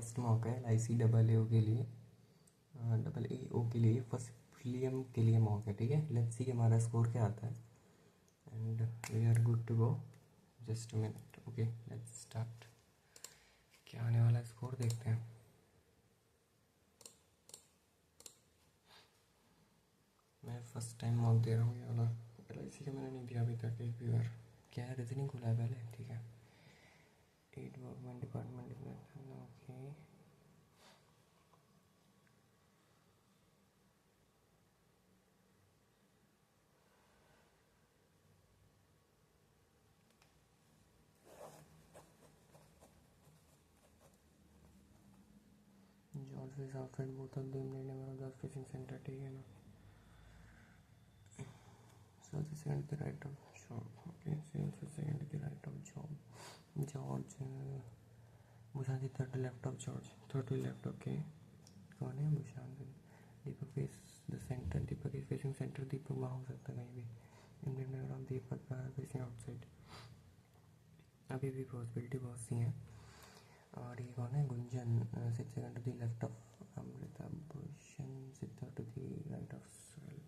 First mock है LIC double A के लिए, डबल ए ओ के लिए, फर्स्ट प्रीलियम के लिए मॉक है। ठीक है, लेट्स सी हमारा स्कोर क्या आता है and we are good to go. Just a minute, okay let's start. क्या आने वाला स्कोर देखते हैं। मैं फर्स्ट टाइम मॉक दे रहा हूँ ये वाला, LIC का मैंने नहीं दिया अभी तक एक भी बार। क्या है, रीजनिंग खुला है पहले, ठीक है। 8 government department, okay. George is outside both of them need number of the fishing centre, ठीक है ना। Sales second the right of job, okay. Sales second the right of job. George Bhushan third left of George, third left, okay. कौन है Bhushan? Deepak face the centre, Deepak is facing centre, Deepak वहाँ हो सकता है कहीं भी। Indian number of Deepak facing outside. अभी भी पॉसिबिलिटी बहुत सी हैं। और ये कौन है? Gunjan sit second to the left of Amrita, Bhushan sit third to the right of Sohail.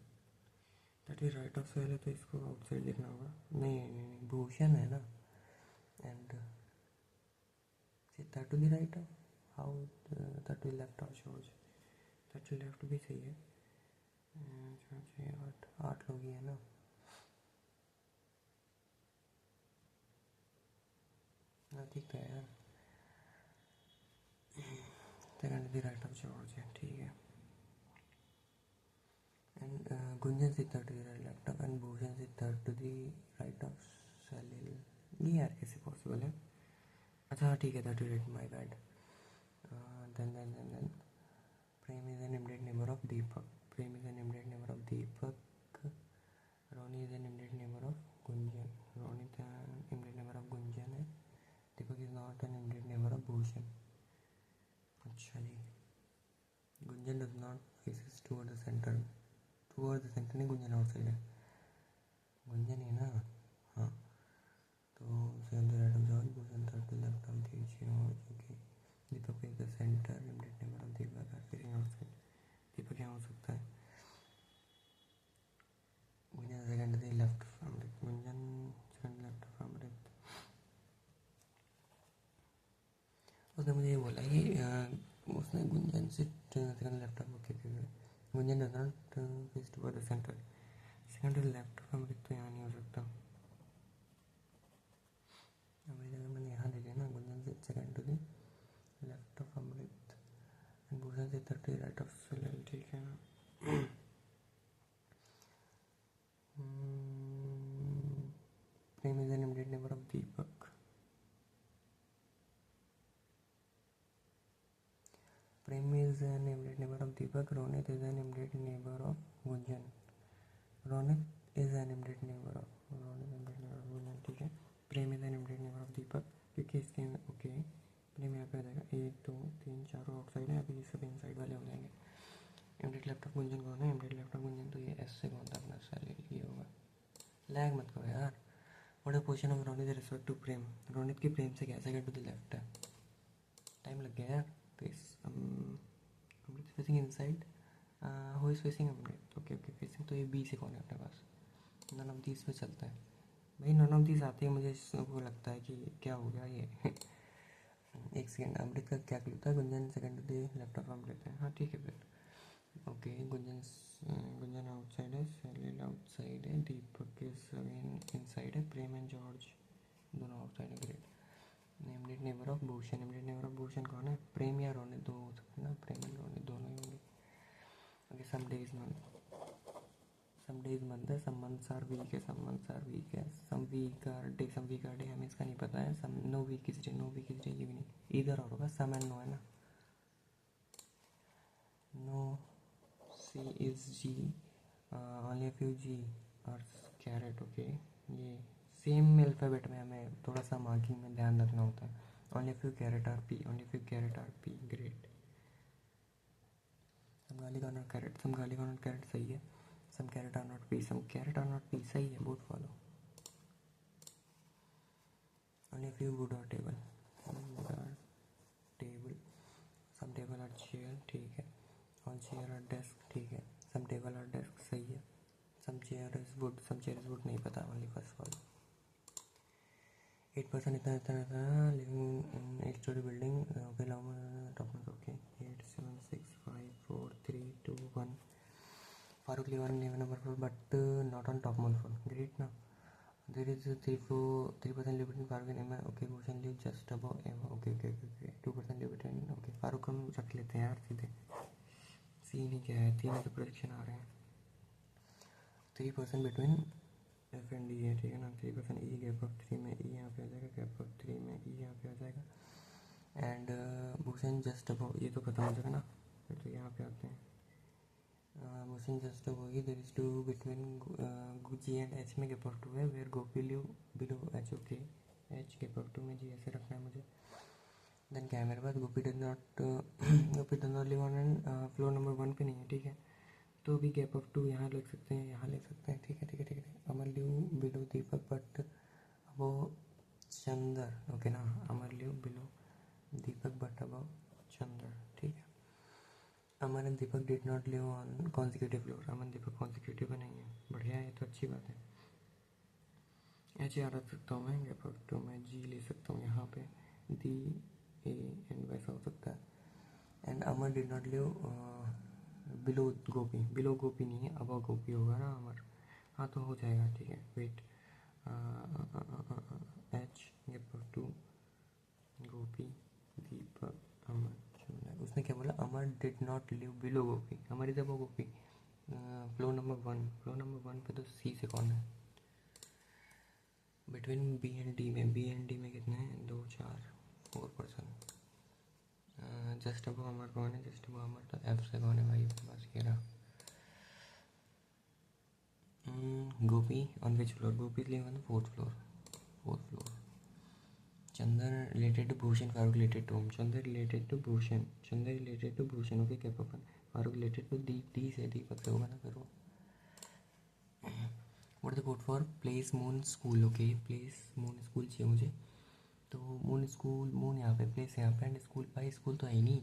That is right of Sohail है तो इसको आउटसाइड लिखना होगा। नहीं, भूषण है ना। And sit third to the right of, how third to the left of George, third to left भी सही है। आठ लोग ही है ना। ठीक तो है यार। Second the right of George है, ठीक है। एंड गुंजन से third to the left of, and Bhushan से third to the right of Salil. ये यार कैसे पॉसिबल है? अच्छा हाँ ठीक है, that is my bad. Then Prem is an immediate neighbour of Deepak, Prem is an immediate neighbour of Deepak. Ronnie is an immediate neighbour of Gunjan, Ronnie immediate neighbour of Gunjan है। दीपक is not an immediate neighbour of Bhushan. अच्छा जी, Gunjan does not faces toward the centre, toward the centre नहीं, Gunjan outside है। गुंजन है ना, हाँ। तो second to right of George, Bhushan third to left of the George, okay. Deepak is the centre, immediate neighbour of Deepak are facing outside. Deepak यहाँ हो सकता है। Gunjan second to the left of Amrit, Gunjan second left of अमृत। उसने मुझे ये बोला कि उसने गुंजन से second left of, okay Gunjan does not face toward the centre, second to left of Amrit तो यहाँ नहीं हो सकता। अमृत अगर मैंने यहाँ लिखे ना, गुंजन से second to the left of Amrit and Bhushan से third to right of Sunil, ठीक है ना। Prem is an immediate neighbour of Deepak, Prem is an immediate neighbour of Deepak. Ronit is an immediate neighbour of Gunjan, Ronit is an immediate neighbour of, Ronit immediate neighbour of Gunjan, ठीक है। Prem is an immediate neighbour of Deepak क्योंकि इसके, okay. प्रेम यहाँ पे आ जाएगा, 1 2 3 4 आउटसाइड है, अभी ये सब इनसाइड वाले हो जाएंगे। इमीडिएट लेफ्ट ऑफ गुंजन कौन है? इमीडिएट लेफ्ट ऑफ गुंजन तो ये एस से कौन था अपना, सलील ये होगा। लैग मत करो यार। What a position of Ronit respect to Prem, Ronit की प्रेम से क्या सेकंड टू द लेफ्ट है, टाइम लग गया यार। Amrit facing inside, who is facing Amrit, okay okay facing, तो ये बी से कौन है अपने पास? नन ऑफ दीज पे चलता है भाई, नन ऑफ दीज आते हैं मुझे वो लगता है कि क्या हो गया ये। एक सेकेंड, अमृत का क्या क्लू था? Gunjan second to the left of Amrit है, हाँ ठीक है फिर। ओके गुंजन आउटसाइड है, सलील आउटसाइड है, दीपक इज अगेन इनसाइड है, प्रेम एंड जॉर्ज दोनों आउटसाइड है, great. Immediate neighbour of Bhushan, immediate neighbour of Bhushan कौन है? प्रेम या रोनित, दो हो सकते हैं ना, प्रेम एंड रोनित दोनों ही होंगे। ओके सम डेज मंथ है, सम मंथ्स आर वीक है, सम मंथ्स आर वीक है, सम वीक आर डे हमें इसका नहीं पता है। Some no week is day, no week is day ये भी नहीं, इधर और होगा, सम एंड नो है ना। No C is G, only a few G और कैरेट, ओके। ये सेम अल्फ़ाबेट में हमें थोड़ा सा मार्किंग में ध्यान रखना होता है। Only few carrot are pea, only few carrot are pea, great. Some garlic are not carrot, some garlic are not carrot सही है। Some carrot are not pea, some carrot are not pea सही है, both follow. Only few wood और table, wood और table, some table और chair, ठीक है। On chair और डेस्क, ठीक है। सम टेबल और डेस्क, सही है। Some chair is wood, some chair is wood नहीं पता, ओनली फर्स्ट वाला। 8% इतना इतना इतना living in 8 storey building, okay top में, okay. 8 7 6 5 4 3 2 1। Farooq live number 4 but not on top most floor, great ना। There is 3% live between Farooq and M, okay. Bhushan live just above M, okay okay okay. 2% live between, okay. Farooq हम रख लेते हैं यार सीधे। सी नहीं क्या है, 3 ऐसे प्रोडिक्शन आ रहे हैं। 3% बिटवीन एफ एंड डी है, ठीक है ना। 3% ई, गैप ऑफ 3 में ई यहाँ पे आ जाएगा, गैप ऑफ 3 में ई यहाँ पे आ जाएगा। एंड भूषण जस्ट अबव, ये तो खत्म हो जाएगा ना, फिर तो यहाँ पे आते हैं। Bhushan just above E, there is 2 between G and H में गैप ऑफ 2 है, where Gopi live below H, okay. H gap of 2 में जी ऐसे रखना है मुझे। देन क्या है मेरे पास, Gopi does not live on floor number 1 पे नहीं है, ठीक है। तो भी गैप ऑफ 2 यहाँ लिख सकते हैं, यहाँ लिख सकते हैं, ठीक है ठीक है ठीक है। Amar live below Deepak but above Chandar, okay ना। Amar live below Deepak but above Chandar, ठीक है। Amar and Deepak did not live on consecutive floor, Amar Deepak consecutive में नहीं है, बढ़िया है, ये तो अच्छी बात है। एच यहाँ रख सकता हूँ मैं, गैप ऑफ 2 में जी ले सकता हूँ यहाँ पे, दी ए एंड वैसा हो सकता है। And Amar did not live below Gopi, below Gopi नहीं है, अबव गोपी होगा ना अमर, हाँ तो हो जाएगा, ठीक है। Wait, each gap of 2 Gopi Deepak Amar Chandar. उसने क्या बोला, Amar did not live below Gopi, Amar is above Gopi. Floor number 1, floor number 1 पे तो सी से कौन है। बिटवीन बी एंड डी में, बी एंड डी में कितने हैं, 2 4 4%। जस्ट अबव अमर कौन है, जस्ट अबव अमर तो एफ से कौन है भाई, बस ये रहा। Gopi on which floor, Gopi live on the 4th floor, 4th floor. Chandar related to Bhushan, Farooq related to, Chandar related to Bhushan, Chandar related to Bhushan, okay. क्या पपन, फारूक रिलेटेड टू डी से, दीपक से होगा ना फिर वो। What the code for place moon school, okay. Place moon school चाहिए मुझे, तो मून स्कूल, मून यहाँ पे, प्लेस यहाँ पे, एंड स्कूल, भाई स्कूल तो है ही नहीं,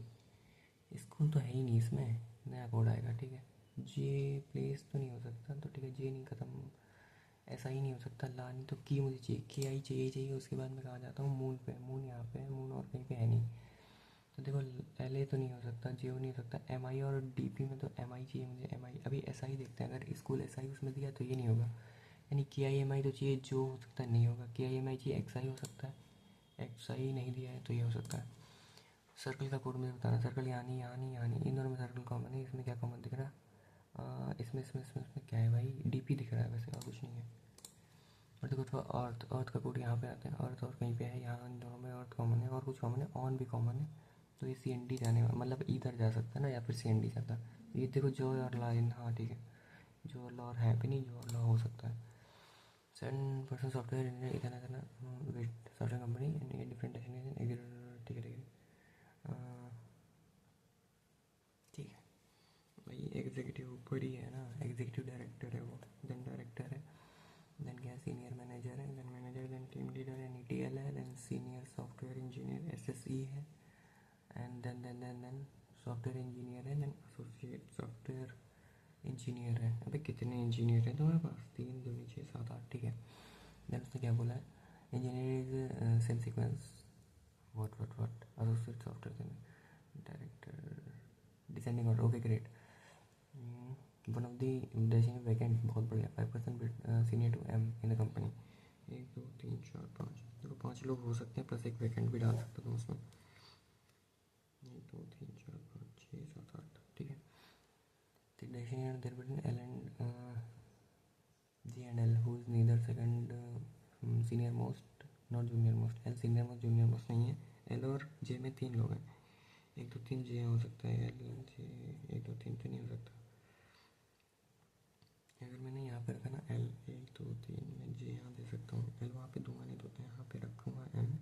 स्कूल तो है ही नहीं इसमें, नया कोड आएगा, ठीक है। जे प्लेस तो नहीं हो सकता, तो ठीक है, जे नहीं ख़त्म, ऐसा ही नहीं हो सकता। ला नहीं तो की मुझे चाहिए, के आई चाहिए, उसके बाद मैं कहाँ जाता हूँ, मून पे, मून यहाँ पे है, मून और कहीं पे है नहीं। तो देखो एल ए तो नहीं हो सकता, जे नहीं हो सकता, एम आई और डी पी में तो एम आई चाहिए मुझे, एम आई। अभी एस आई देखते हैं, अगर स्कूल एस आई उसमें दिया तो ये नहीं होगा, यानी के आई एम आई तो चाहिए, जो हो सकता है नहीं होगा। के आई एम आई चाहिए, एक्स आई हो सकता है, एक्स आई नहीं दिया है तो ये हो सकता है। सर्कल का कोड मुझे बताना, सर्कल यहाँ नहीं, यहाँ नहीं, यहाँ नहीं, इन दोनों में सर्कल कॉमन है, इसमें क्या कॉमन दिख रहा है, इसमें क्या है भाई, डी पी दिख रहा है वैसे, और कुछ नहीं है। और देखो थोड़ा अर्थ, अर्थ का कोड यहाँ पे आता है, अर्थ और कहीं पे है, यहाँ इन दोनों में अर्थ कॉमन है, और कुछ कॉमन है, ऑन भी कॉमन है, तो ये सी एन डी जाने वाला, मतलब इधर जा सकता है ना, या फिर सी एन डी जाता है। ये देखो जो और लाइन, हाँ ठीक है, जो और और है भी नहीं, जो और हो सकता है। 7% सॉफ्टवेयर इंजीनियर, इतना इतना wait, software company different destination, ठीक है ठीक है, ठीक है भाई। एग्जीक्यूटिव ऊपर ही है ना, एग्जीक्यूटिव डायरेक्टर है वो, देन डायरेक्टर है, देन क्या है, सीनियर मैनेजर है, then manager, then team leader है, टी एल है, then senior software engineer S S E है, एंड देन सॉफ्टवेयर इंजीनियर है, देन एसोसिएट सॉफ्टवेयर इंजीनियर है। अबे कितने इंजीनियर हैं तुम्हारे पास, 3 2 6 7 8, ठीक है। देन उसने क्या बोला है, engineer is same sequence, what associate software director descending order, okay great. One of the designated vacant, बहुत बढ़िया। 5% senior to M in the company, 1 2 3 4 5, देखो 5 लोग हो सकते हैं, प्लस एक वैकेंट भी डाल सकते हो उसमें, 1 2 3 4 5 6 7 8, ठीक है। The designated there between L and G and L, who is neither second senior most not junior most, L senior most junior most नहीं है, एल और जे में 3 लोग हैं, 1 2 3 जे हो सकता है, एल जे 1 2 3 तो नहीं हो सकता। अगर मैंने यहाँ पे रखा ना एल 1 2 3, मैं जे यहाँ दे सकता हूँ, एल वहाँ पे दूंगा नहीं तो यहाँ पे रखूँगा एम,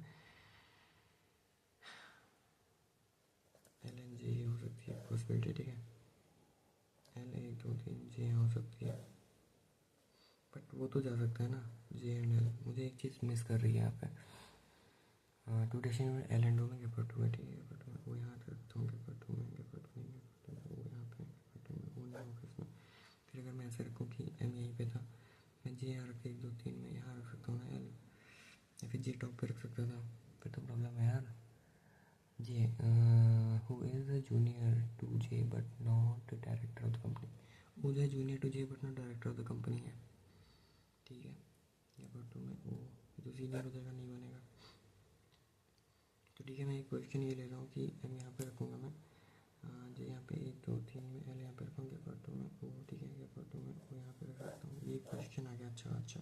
एल एन जे हो सकती है पॉसिबिलिटी, ठीक है। एल 1 2 3 जे हो सकती है, बट वो तो जा सकता है ना, जे एंड एल। मुझे एक चीज़ मिस कर रही है यहाँ पे, टू डेशन एल एंड ओ में क्या पर टू है, ठीक है, पर वो यहाँ रखता हूँ, ऐसे रखूँ कि एम यहीं पे था, मैं जे यहाँ रख 1 2 3 में यहाँ रख सकता हूँ ना एल, या फिर जे टॉप पे रख सकता था, फिर तो प्रॉब्लम है यार। J who is junior to J but not director of the company, who is junior to J but not director of the company है, ठीक है। या पर तो मैं ओ तो सीनियर हो जाएगा, नहीं बनेगा। तो ठीक है, मैं एक क्वेश्चन ये ले रहा हूँ कि एम यहाँ पे रखूँगा मैं, जे यहाँ पे 1 2 3 में, एल यहाँ पे रखूँगा, क्या पर तो मैं ओ, ठीक है, क्या पर तो मैं ओ यहाँ पे रख सकता हूँ। ये क्वेश्चन आ गया। अच्छा अच्छा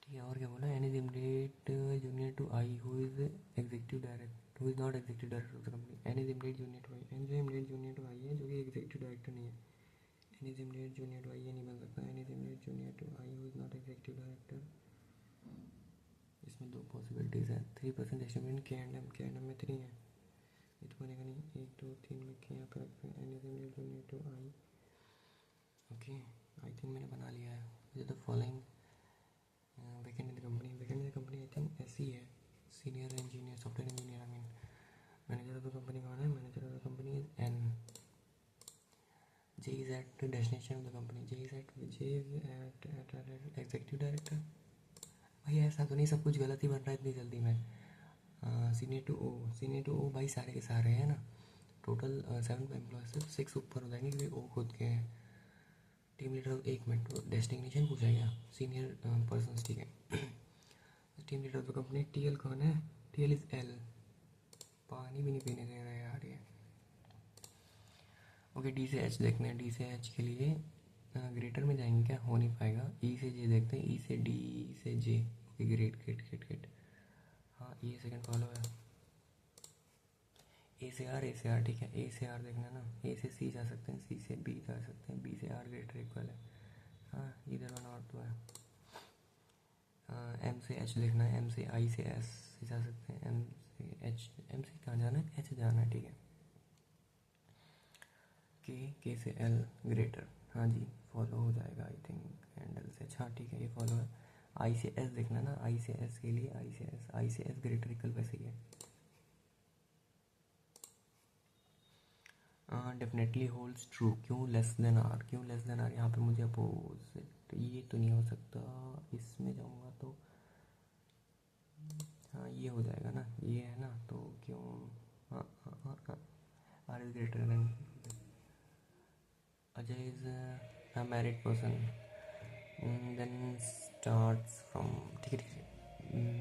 ठीक है। और क्या बोला, any limited junior to I who is executive director, who is not executive director of the company, any limited junior to I, any limited junior to I है जो कि एग्जीक्यूटिव डायरेक्टर नहीं है, any limited junior to I ये नहीं बन सकता, any limited junior to I who is not executive director. इसमें 2 पॉसिबिलिटीज़ है, 3% एस्टिमेट के एंड एम में 3 है, ये तो बनेगा नहीं। 1 2 3 में के यहाँ पे रखते हैं, any limited junior to I, okay. I think मैंने बना लिया है। मुझे तो following vacant in the company, vacant in the company I think ऐसी है, senior engineer, software engineer, I mean manager of the company कौन है, manager of the company is N, J is at destination of the company, J is at executive director. भाई ऐसा तो नहीं सब कुछ गलत ही बन रहा है इतनी जल्दी में। Senior to O, senior to O भाई सारे के सारे हैं ना, टोटल 7 एम्प्लॉय, सिर्फ 6 ऊपर हो जाएंगे क्योंकि ओ खुद के हैं। टीम लीडर, 1 मिनट डेस्टिनेशन पूछा गया, सीनियर पर्सन, ठीक है। Team leader of the company, T L कौन है, टी एल इज एल, पानी भी नहीं पीने दे रहा है यार ये। ओके, डी से एच देखते हैं, डी से एच के लिए ग्रेटर में जाएंगे क्या, हो नहीं पाएगा। ई से जे देखते हैं, ई से डी, ई से J, okay great great great great, हाँ ये सेकंड फॉलो है। ए से आर, ठीक है, ए से आर देखना ना, ए से सी जा सकते हैं, सी से बी जा सकते हैं, बी से आर ग्रेटर इक्वल है, हाँ इधर वन और तो है। एम से एच देखना है, एम से आई से एस से जा सकते हैं, एम से एच, एम से कहाँ जाना है, एच जाना है, ठीक है। के से एल ग्रेटर, हाँ जी फॉलो हो जाएगा आई थिंक, एंड एल से, अच्छा ठीक है ये फॉलो है। आई से एस देखना ना, आई से एस के लिए, आई से एस ग्रेटर इक्वल वैसे ही है। डेफिनेटली होल्ड्स ट्रू, क्यों लेस देन आर, क्यों लेस देन आर, यहाँ पे मुझे अपोजिट, ये तो नहीं हो सकता, इसमें जाऊँगा तो हाँ ये हो जाएगा ना, ये है ना, तो क्यों, हाँ हाँ हाँ हाँ, R is greater than, Ajay is a married person, then starts from, ठीक है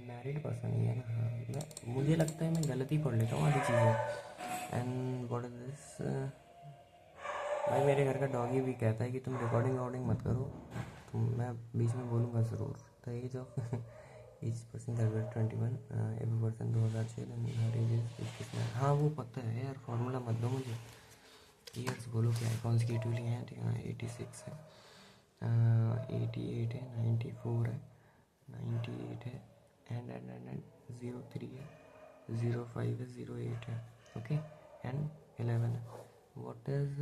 मैरिड पर्सन ही है ना, हाँ मैं, मुझे लगता है मैं गलत ही पढ़ लेता हूँ आधी चीज़ें। एंड व्हाट इज दिस, भाई मेरे घर का डॉगी भी कहता है कि तुम रिकॉर्डिंग मत करो, तो मैं बीच में बोलूँगा ज़रूर। The age of age person 21, every person 2006, हर एज इज, हाँ वो पता है यार, फार्मूला मत दो मुझे, ईयर्स बोलो क्या है, कॉन्सिक्यूटिवली हैं, ठीक है 86 है, 88 है, 94 है, 98 है, एंड 03 है, 05 है, 08 है, ओके एंड 11 है। व्हाट इज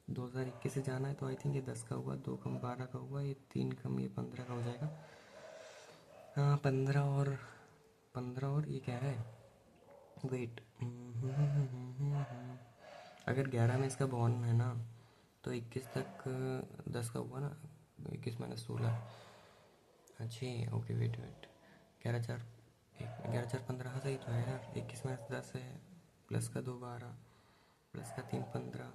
2021 से जाना है तो आई थिंक ये 10 का हुआ, 2 कम 12 का हुआ, ये 3 कम ये 15 का हो जाएगा, हाँ 15 और ये क्या है, वेट, अगर 11 में इसका बॉर्न है ना तो 21 तक 10 का हुआ ना, 21 माइनस 16, अच्छा ओके वेट 11 4 11 4 15, हाँ सही तो है यार, 21 माइनस 10 है, प्लस का 2 12, प्लस का 3 15,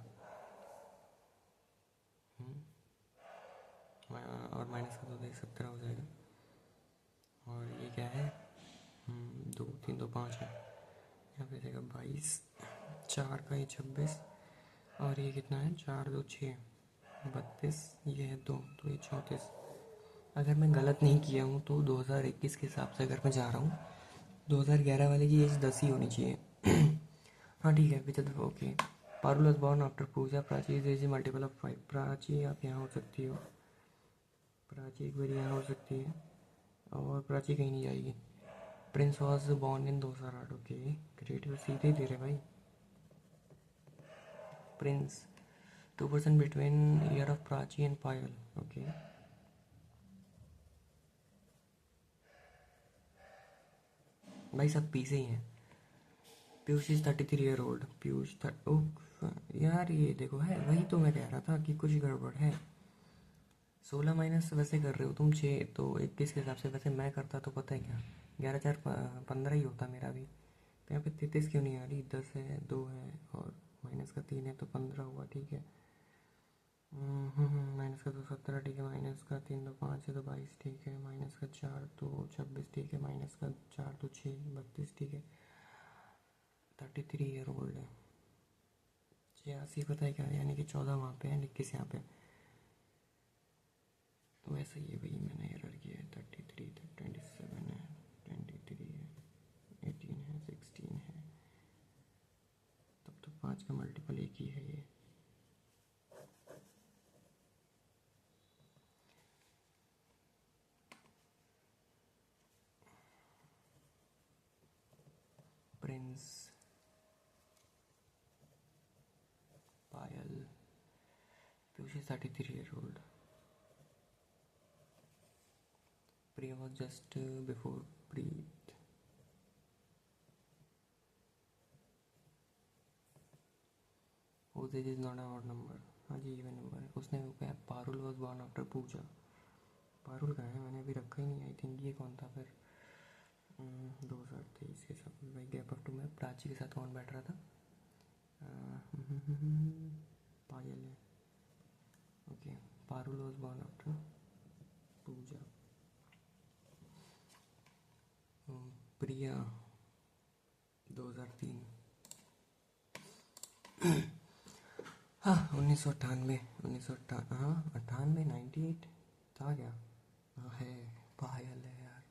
और माइनस का 2 17 हो जाएगा, और ये क्या है, 2 3 2 5 है, यहाँ पे जाएगा 22, 4 का ये 26, और ये कितना है 4 2 6 32, ये है 2 तो ये 34। अगर मैं गलत नहीं किया हूँ तो 2021 के हिसाब से अगर मैं जा रहा हूँ, 2011 वाले की एज 10 ही होनी चाहिए। हाँ ठीक है, विचित्र, okay. Parul was born after Puja, Prachi is age multiple of 5, Prachi आप यहाँ हो सकती हो, प्राची एक बार यहाँ हो सकती है, और प्राची कहीं नहीं जाएगी। Prince was born in 2008, okay great, सीधे दे रहे भाई। Prince 2% between year of Prachi and Payal, okay भाई सब पी से ही हैं। Piyush is 33 year old, Piyush ओ यार ये देखो है, वही तो मैं कह रहा था कि कुछ गड़बड़ है। 16 माइनस वैसे कर रहे हो तुम 6, तो 21 के हिसाब से वैसे मैं करता तो पता है क्या, 11×4 = 15 ही होता मेरा भी। तो यहाँ पे 33 क्यों नहीं आ रही, 10 है, 2 है और माइनस का 3 है तो 15 हुआ, ठीक है। माइनस का 2 17, ठीक है। माइनस का 3 तो 5 है तो 22, ठीक है। माइनस का 4 तो 26, ठीक है। माइनस का 4 तो 6 32, ठीक है। 33 ईयर ओल्ड है। 86 पता है क्या, यानी कि 14 वहाँ पे है, 21 यहाँ पे। तो ऐसा ही है भाई, मैंने एरर किया है। 33 तो 27 है, 23 है, 18 है, 16 है, तब तो 5 का मल्टीपल एक ही है ये। Prince, Payal, Piyush is 33 year old. Priya was just before Preet. Whose age is not an odd number। हाँ जी, इवन नंबर है। उसने क्या, पारुल वॉज बॉर्न आफ्टर पूजा। पारुल का है, मैंने अभी रखा ही नहीं। आई थिंक ये कौन था फिर। 2023 के साथ भाई गैप ऑफ 2 में प्राची के साथ कौन बैठ रहा था। पायल है, okay. Parul was born after Pooja. Priya 2003। हाँ 1998, 1998, हाँ 98, 98 था क्या। हाँ है, पायल है यार।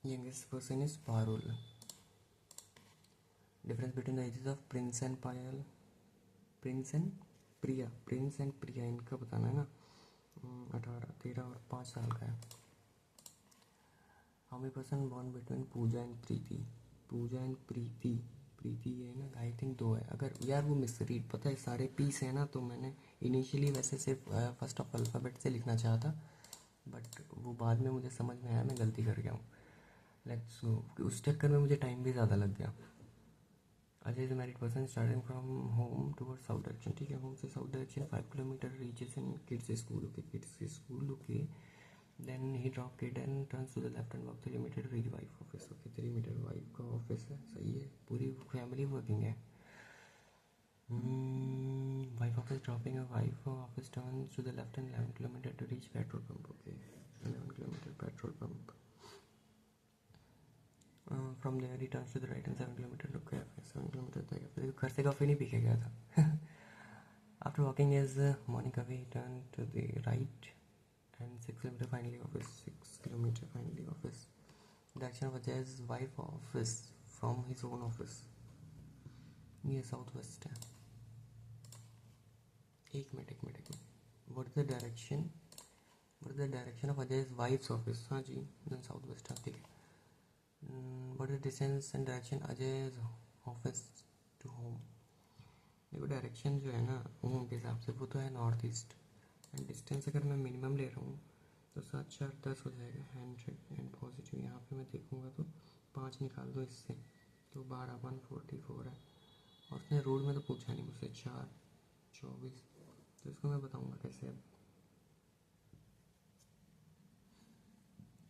Youngest person is Parul. Difference between the ages of Prince and Payal, Prince and Priya, Prince and Priya इनका बताना है ना। 18, 13 और 5 साल का है। How many person born between Pooja and Preeti. Pooja and Preeti, Preeti है ना, आई थिंक 2 है। अगर यार वो मिसरीड, पता है सारे पीस है ना, तो मैंने इनिशियली वैसे सिर्फ फर्स्ट ऑफ अल्फ़ाबेट से लिखना चाहा था, बट वो बाद में मुझे समझ में आया मैं गलती कर गया हूँ। Let's go. उस चक्कर में मुझे टाइम भी ज़्यादा लग गया। Ajay is married person starting from home toward south direction, ठीक है। होम से south direction 5 kilometer reaches in kids school, okay. Kids school, okay. Then he drop kid and turns to the left and walk 3 meter reach wife office, okay. 3 meter wife का office है, सही है। पूरी family working है। Wife office dropping, wife office turns to the left and 11 kilometer to reach petrol pump, okay. 11 kilometer petrol pump. From there he turns to the right and 7 kilometer to cafe, 7 kilometer तक। फिर घर से coffee नहीं P के गया था। After walking is morning coffee, turn to the right and 6 kilometre finally office, 6 kilometre finally office. Direction of Ajay's wife office from his own office, ये south west है। एक मिनट एक मिनट एक minute. What is the direction, what is the direction of Ajay's wife's office, हाँ जी, then south west है, ठीक है। What is distance and direction Ajay's office to home. देखो डायरेक्शन जो है ना होम के हिसाब से वो तो है नॉर्थ ईस्ट, एंड डिस्टेंस अगर मैं मिनिमम ले रहा हूँ तो 7 4 10 हो जाएगा। 100 एंड पॉजिटिव यहाँ पे मैं देखूँगा तो 5 निकाल दो इससे तो 12 144 है। और उसने रोड में तो पूछा नहीं मुझसे, 4 24, तो इसको मैं बताऊँगा कैसे अब।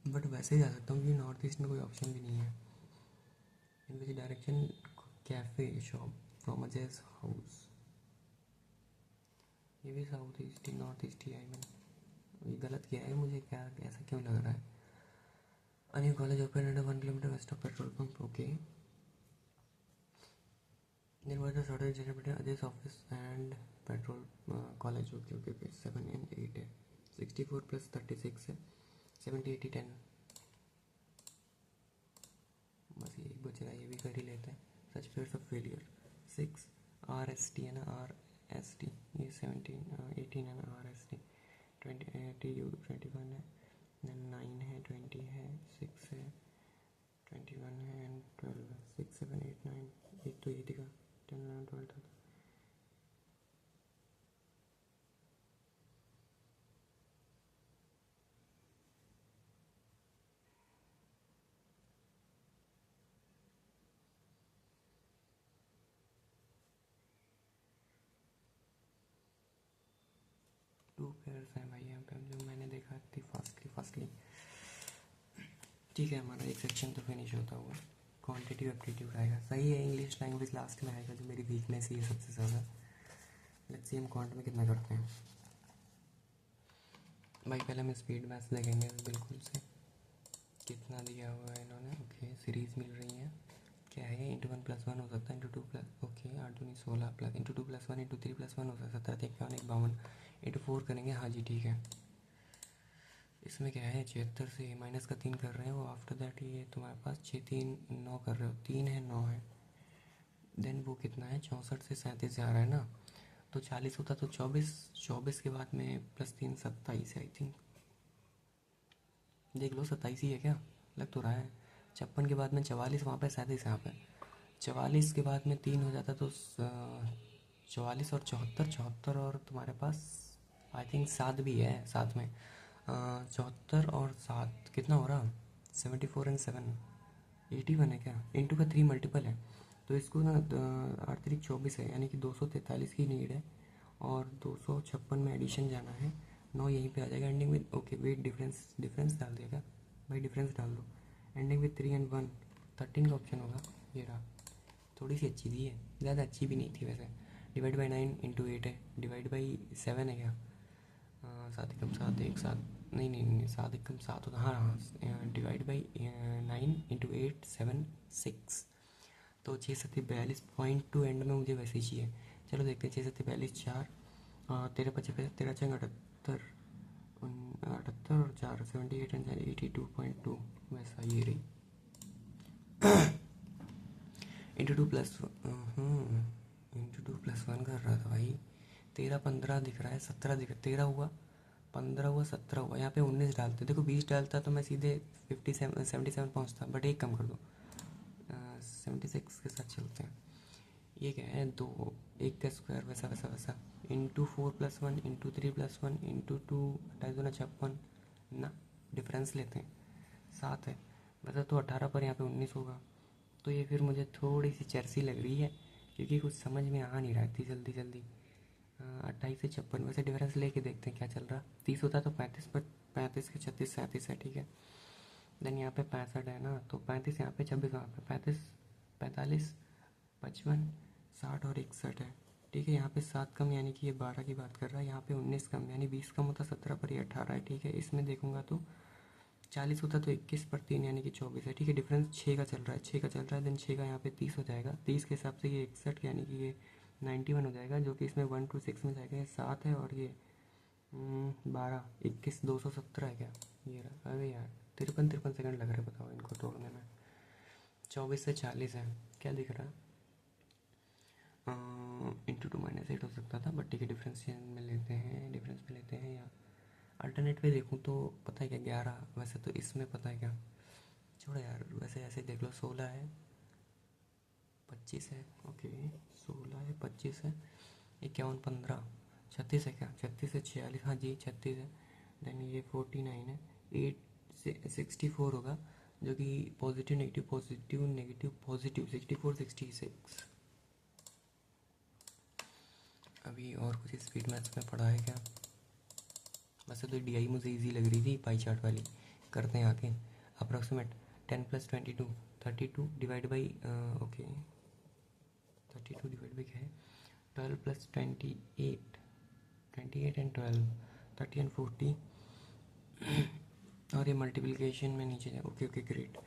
बट वैसे ही जा सकता हूँ क्योंकि नॉर्थ ईस्ट में कोई ऑप्शन भी नहीं है। In which direction cafe shop from Ajay's house, ये भी साउथ ईस्ट ही नॉर्थ ईस्ट ही है। मैंने ये गलत किया है, मुझे क्या ऐसा क्यों लग रहा है। A new college opened at 1 kilometer west of petrol pump, okay. There was a shortage between Ajay's office and petrol college, okay okay okay। 7 and 8 है, 64 plus 36 है, 70 80 10। बस ये बच रहा है, ये भी कर ही लेते हैं। सच फेयर्स ऑफ फेलियर 6 RST है ना, RST, ये 17 18 है ना, RST 20 TU 21 है, देन 9 है, 20 है, 6 है, 21 है एंड 12 है। 6 7 8 9, एक तो ये दिखा, 10 11 12 था। टू पेयर्स हैं भाई यहाँ पे जो मैंने देखा इतनी फास्टली। ठीक है, हमारा एक सेक्शन तो फिनिश होता हुआ। क्वांटिटी एप्टीट्यूड आएगा, सही है। इंग्लिश लैंग्वेज लास्ट में आएगा, जो मेरी वीकनेस ही है सबसे ज़्यादा। लेट्स सी हम क्वांट में कितना करते हैं भाई। पहले हम स्पीड मैथ्स देखेंगे बिल्कुल से, कितना दिया हुआ है इन्होंने। ओके, सीरीज़ मिल रही है, क्या है, इंटू 1+1 हो सकता है, इंटू 2 प्लस, ओके 8 दूनी 16 प्लस इंटू 2+1 इंटू 3+1 हो सकता है 17 51 51 इंटू 4 करेंगे। हाँ जी ठीक है। इसमें क्या है, 76 से माइनस का 3 कर रहे हो, आफ्टर दैट ये तुम्हारे पास 6 3 9 कर रहे हो, 3 है 9 है, देन वो कितना है, 64 से 37 जा रहा है ना, तो 40 होता तो 24 के बाद में +3 27 है आई थिंक। देख लो 27 ही है क्या, लग तो रहा है। 56 के बाद में 44, वहाँ पे 37 यहाँ पे 44 के बाद में 3 हो जाता तो 44 और 74 और तुम्हारे पास आई थिंक 7 भी है साथ में। 74 और 7 कितना हो रहा, 74 एंड 7 81 है क्या, इंटू का 3 मल्टीपल है, तो इसको ना 8 3 24 है, यानी कि 243 की नीड है और 256 में एडिशन जाना है। 9 यहीं पे आ जाएगा ending with, okay wait difference डाल दिया क्या भाई, डिफरेंस डाल दो। एंडिंग विद 3 एंड 1 13 का ऑप्शन होगा, ये रहा। थोड़ी सी अच्छी दी है, ज़्यादा अच्छी भी नहीं थी वैसे। डिवाइड बाई 9 इंटू 8 है, डिवाइड बाई 7 है क्या, 7 एकम 7 1 7 नहीं 7 एकम 7 होता, हाँ हाँ, डिवाइड बाई 9 इंटू 8 7 6, तो 6 7 42 .2 एंड में मुझे वैसे ही चाहिए। चलो देखते हैं, 6 7 42 4 13 5 13 6 78 78 और 4 78 एंड 82.2 वैसा ये रही। इंटू 2+1 कर रहा था भाई। 13 15 दिख रहा है, 17 दिख रहा है, 13 हुआ 15 हुआ 17 हुआ, यहाँ पे 19 डालते, देखो 20 डालता तो मैं सीधे 77 पहुँचता, बट एक कम कर दो, 76 के साथ चलते हैं। ये क्या है, 2 1 का स्क्वायर वैसा वैसा वैसा, इंटू 4+1 इंटू 3+1 इंटू 2 58 ना, डिफरेंस लेते हैं 7 है वैसा, तो 18 पर यहाँ पे 19 होगा, तो ये फिर मुझे थोड़ी सी चर्सी लग रही है, क्योंकि कुछ समझ में आ नहीं रहा है इतनी जल्दी। 28 से 56 वैसे डिफरेंस लेके देखते हैं क्या चल रहा। 30 होता तो 35 पर 35 के 36 37 है, ठीक है। देन यहाँ पे 65 है ना, तो 35 यहाँ पे 26 वहाँ पे 35 45 55 60 और 61 है, ठीक है। यहाँ पे 7 कम यानी कि ये 12 की बात कर रहा है, यहाँ पे 19 कम यानी 20 कम होता 17 पर ये 18 है, ठीक है। इसमें देखूंगा तो 40 होता तो 21 पर 3 यानी कि 24 है, ठीक है। डिफरेंस 6 का चल रहा है, 6 का चल रहा है, देन 6 का यहाँ पे 30 हो जाएगा, 30 के हिसाब से ये 61 यानी कि ये 91 हो जाएगा, जो कि इसमें 1 2 6 में जाएगा। ये 7 है और ये 12 21 217 है क्या, ये रहा। अरे यार 53 सेकंड लग रहे, बताओ इनको तोड़ने में। 24 से 40 है, क्या दिख रहा है, इंटू 2 -8 हो सकता था, बट ठीक है डिफरेंस में लेते हैं, या अल्टरनेट पे देखूँ तो पता है क्या 11, वैसे तो इसमें पता है क्या, छोड़ो यार, वैसे ऐसे देख लो 16 है 25 है, ओके 16 है 25 है 51 15 36 है क्या, 36 से 46, हाँ जी 36 है। देन ये 49 है, 8 से 64 होगा, जो कि positive negative positive negative positive 64 66। अभी और कुछ स्पीड मैथ्स में पढ़ा है क्या, वैसे तो DI मुझे इजी लग रही थी, पाई चार्ट वाली। करते हैं आगे, approximate 10 + 22 32 divide by okay 32 divide by क्या है, 12 + 28 28 एंड 12 30 एंड 40 और ये मल्टीप्लिकेशन में नीचे जाए, ओके ओके ग्रेट।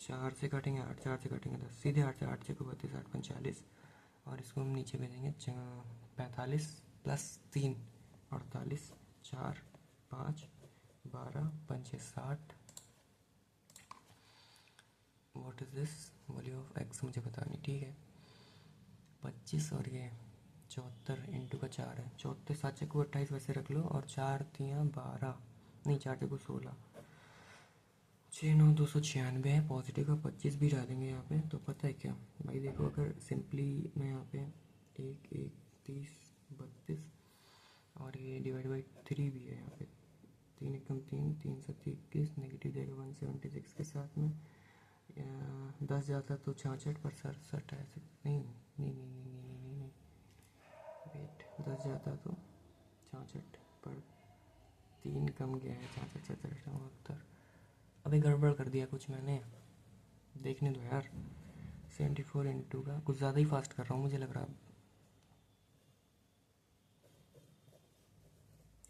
4 से काटेंगे 8, 4 से काटेंगे 10, सीधे 8 से 8 से 32 8 45, और इसको हम नीचे भेजेंगे 45 + 3 48 4 5 12 5 60। What is this, value of x मुझे पता नहीं, ठीक है। 25 और ये 74 इंटू का 4 है, 74 7 को 28 वैसे रख लो, और 4 3 12 नहीं 4 को 16 6 9 296 है, पॉजिटिव का 25 भी डालेंगे यहाँ पे, तो पता है क्या भाई, देखो अगर सिंपली मैं यहाँ पे 1 1 30 32 और ये डिवाइड बाई 3 भी है यहाँ पे, 3 एकम 3 3 7 21 नेगेटिव जाएगा 176 के साथ में, 10 जाता तो 66 पर 67 है, नहीं नहीं नहीं नहीं नहीं नहीं नहीं वेट, 10 जाता तो 66 पर 3 कम गया है, 66 अबे गड़बड़ कर दिया कुछ मैंने, देखने दो यार। 74 इंटू का कुछ ज़्यादा ही फास्ट कर रहा हूँ मुझे लग रहा है।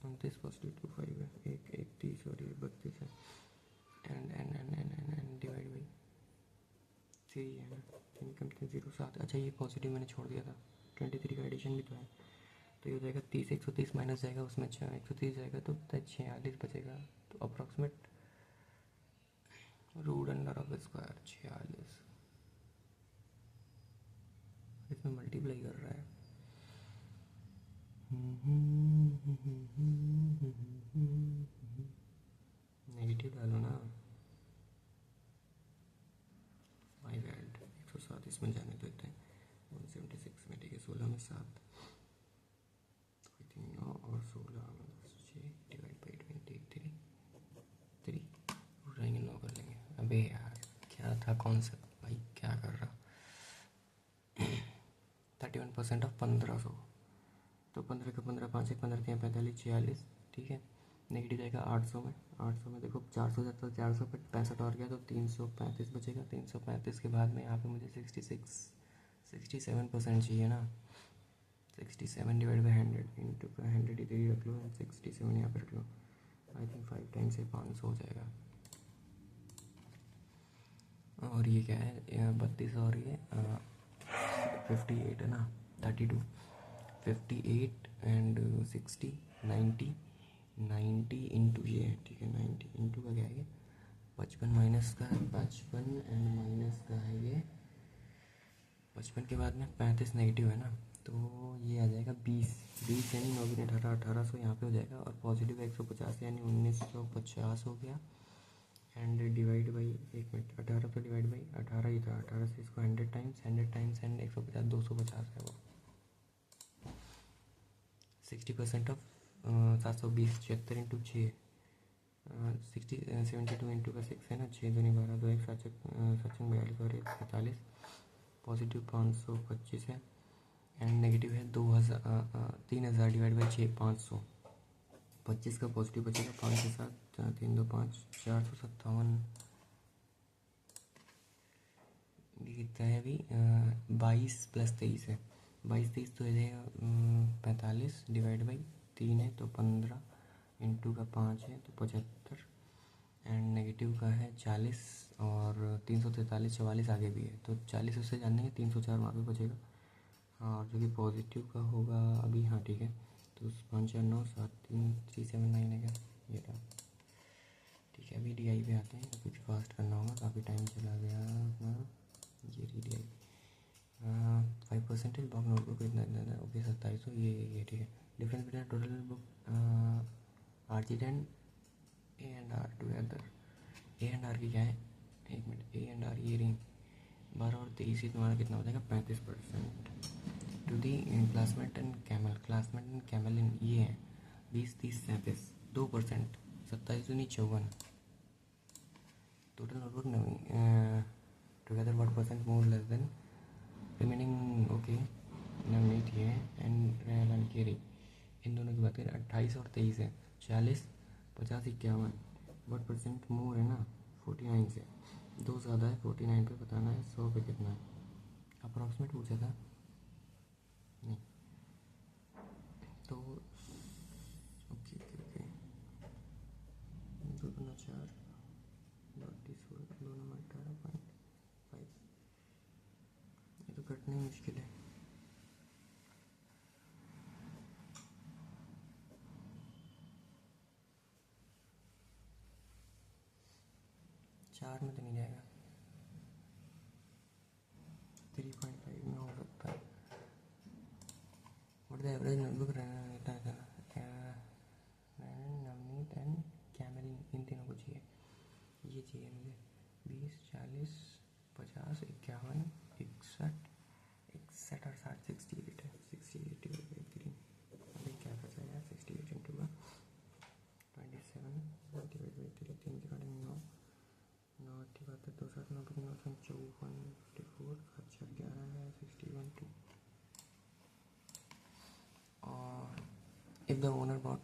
29 पॉजिटिव 25 है, एक 30 और ये 32 है, एंड डिवाइड बाई 3 है ना, इनकम 07। अच्छा ये पॉजिटिव मैंने छोड़ दिया था, 23 का एडिशन भी तो है, तो ये हो जाएगा 30, 130 माइनस जाएगा उसमें, 130 जाएगा तो 46 बचेगा, तो approximate root under of square 46, इसमें मल्टीप्लाई कर रहा है। नेगेटिव डालो ना, माई बैड। 107 इसमें जाने देते हैं, 176 में, ठीक है। 16 में 7, तो 9 और 16 में 6 डिवाइड बाई 23 रहेंगे, 9 कर लेंगे। अबे यार क्या था कॉन्सेप्ट भाई, क्या कर रहा। 31% ऑफ 1500, तो 15 का 15, 5 एक 15 दिया 45, 46, ठीक है। नेगेटिव जाएगा 800 में, 800 में देखो 400 जाता है, 400 पर 65 और गया तो 335 बचेगा। 335 के बाद में यहाँ पे मुझे 67% चाहिए ना, 67 डिवाइड बाई 100 इंटू 100 इधर ही रख लो, 67 यहाँ पर रख लो। आई थिंक 5 टाइम्स से 500 हो जाएगा। और ये क्या है, 32 और ये 58 है ना, 32, 58 एंड 60, 90 इंटू ये है, ठीक है। 90 इंटू का क्या है ये, 55 माइनस का है, 55 एंड माइनस का है ये 55 के बाद में 35 नेगेटिव है ना, तो ये आ जाएगा 20 यानी 9 18, 1800 यहाँ पे हो जाएगा। और पॉजिटिव 150 यानी 1950 हो गया, एंड डिवाइड बाई, एक मिनट, 1800 डिवाइड बाई 18 ही था, 18 से इसको 100 टाइम्स एंड 150, 250 है वो। 60% ऑफ 720, 76 इंटू 6, 72 इंटू का 6 है ना, 6 दूनी 12, 2 1 7 42 और 1 43, पॉजिटिव 525 है, एंड नेगेटिव है 3000 डिवाइड बाई 6, 500। 25 का पॉजिटिव बचेगा, 5 के साथ 3 2 5, 457 कितना है अभी, 22 प्लस 23 है, 22 23 तो हो जाएगा 45 डिवाइड बाई 3 है तो 15 इंटू का 5 है तो 75, एंड नेगेटिव का है 40 और 343, 44 आगे भी है तो 40 उससे जाने के 304 वहाँ पे बचेगा। हाँ, और जो कि पॉजिटिव का होगा अभी, हाँ ठीक है, तो 5 4 9 7 3 379 है क्या, ये रहा, ठीक है। अभी DI पे आते हैं, तो कुछ फास्ट करना होगा, काफ़ी टाइम चला गया अपना। ये DI 5% ब्लॉक नोटबुक इतना इतना, ओके 2700, ये ठीक है। Difference between total book RG10 A and R together, A and R की क्या है, एक मिनट, A एंड R ये रही 12 और 23 ही, तुम्हारा कितना हो जाएगा 35%। To the classmate and Camlin ये है 20 30 37, 2%, 27 दूनी 54, टोटल नोटबुक नवी together 1% more less than remaining, okay Navneet ये एंड रेलन की रही, इन दोनों की बात करें 28 और 23 है, 40 50 51, 1% मोर है ना 49 से, 2 ज़्यादा है 49 पे बताना है, 100 पे कितना है, अप्रॉक्सीमेट पूछा था नहीं, तो ओके ओके ओके, 2 दूना 4, 2 नंबर 18.5, ये तो कटनी मुश्किल है। चार में तो नहीं जाएगा, 3.5 में हो सकता है। What the average notebook Navneet and Camlin, इन तीनों को चाहिए, ये चाहिए मुझे 20 40 50 51 61 61 और 60, 68 है, 68 डिवाइड बाई 3, अभी क्या बचा यार, 68 इंटू का 27 डिवाइड बाई 3, 3 के अकॉर्डिंग 9 9 अच्छी बात है, 2 7 9 9 54 54, अच्छा 11 है 61 2। और इफ द ओनर बॉट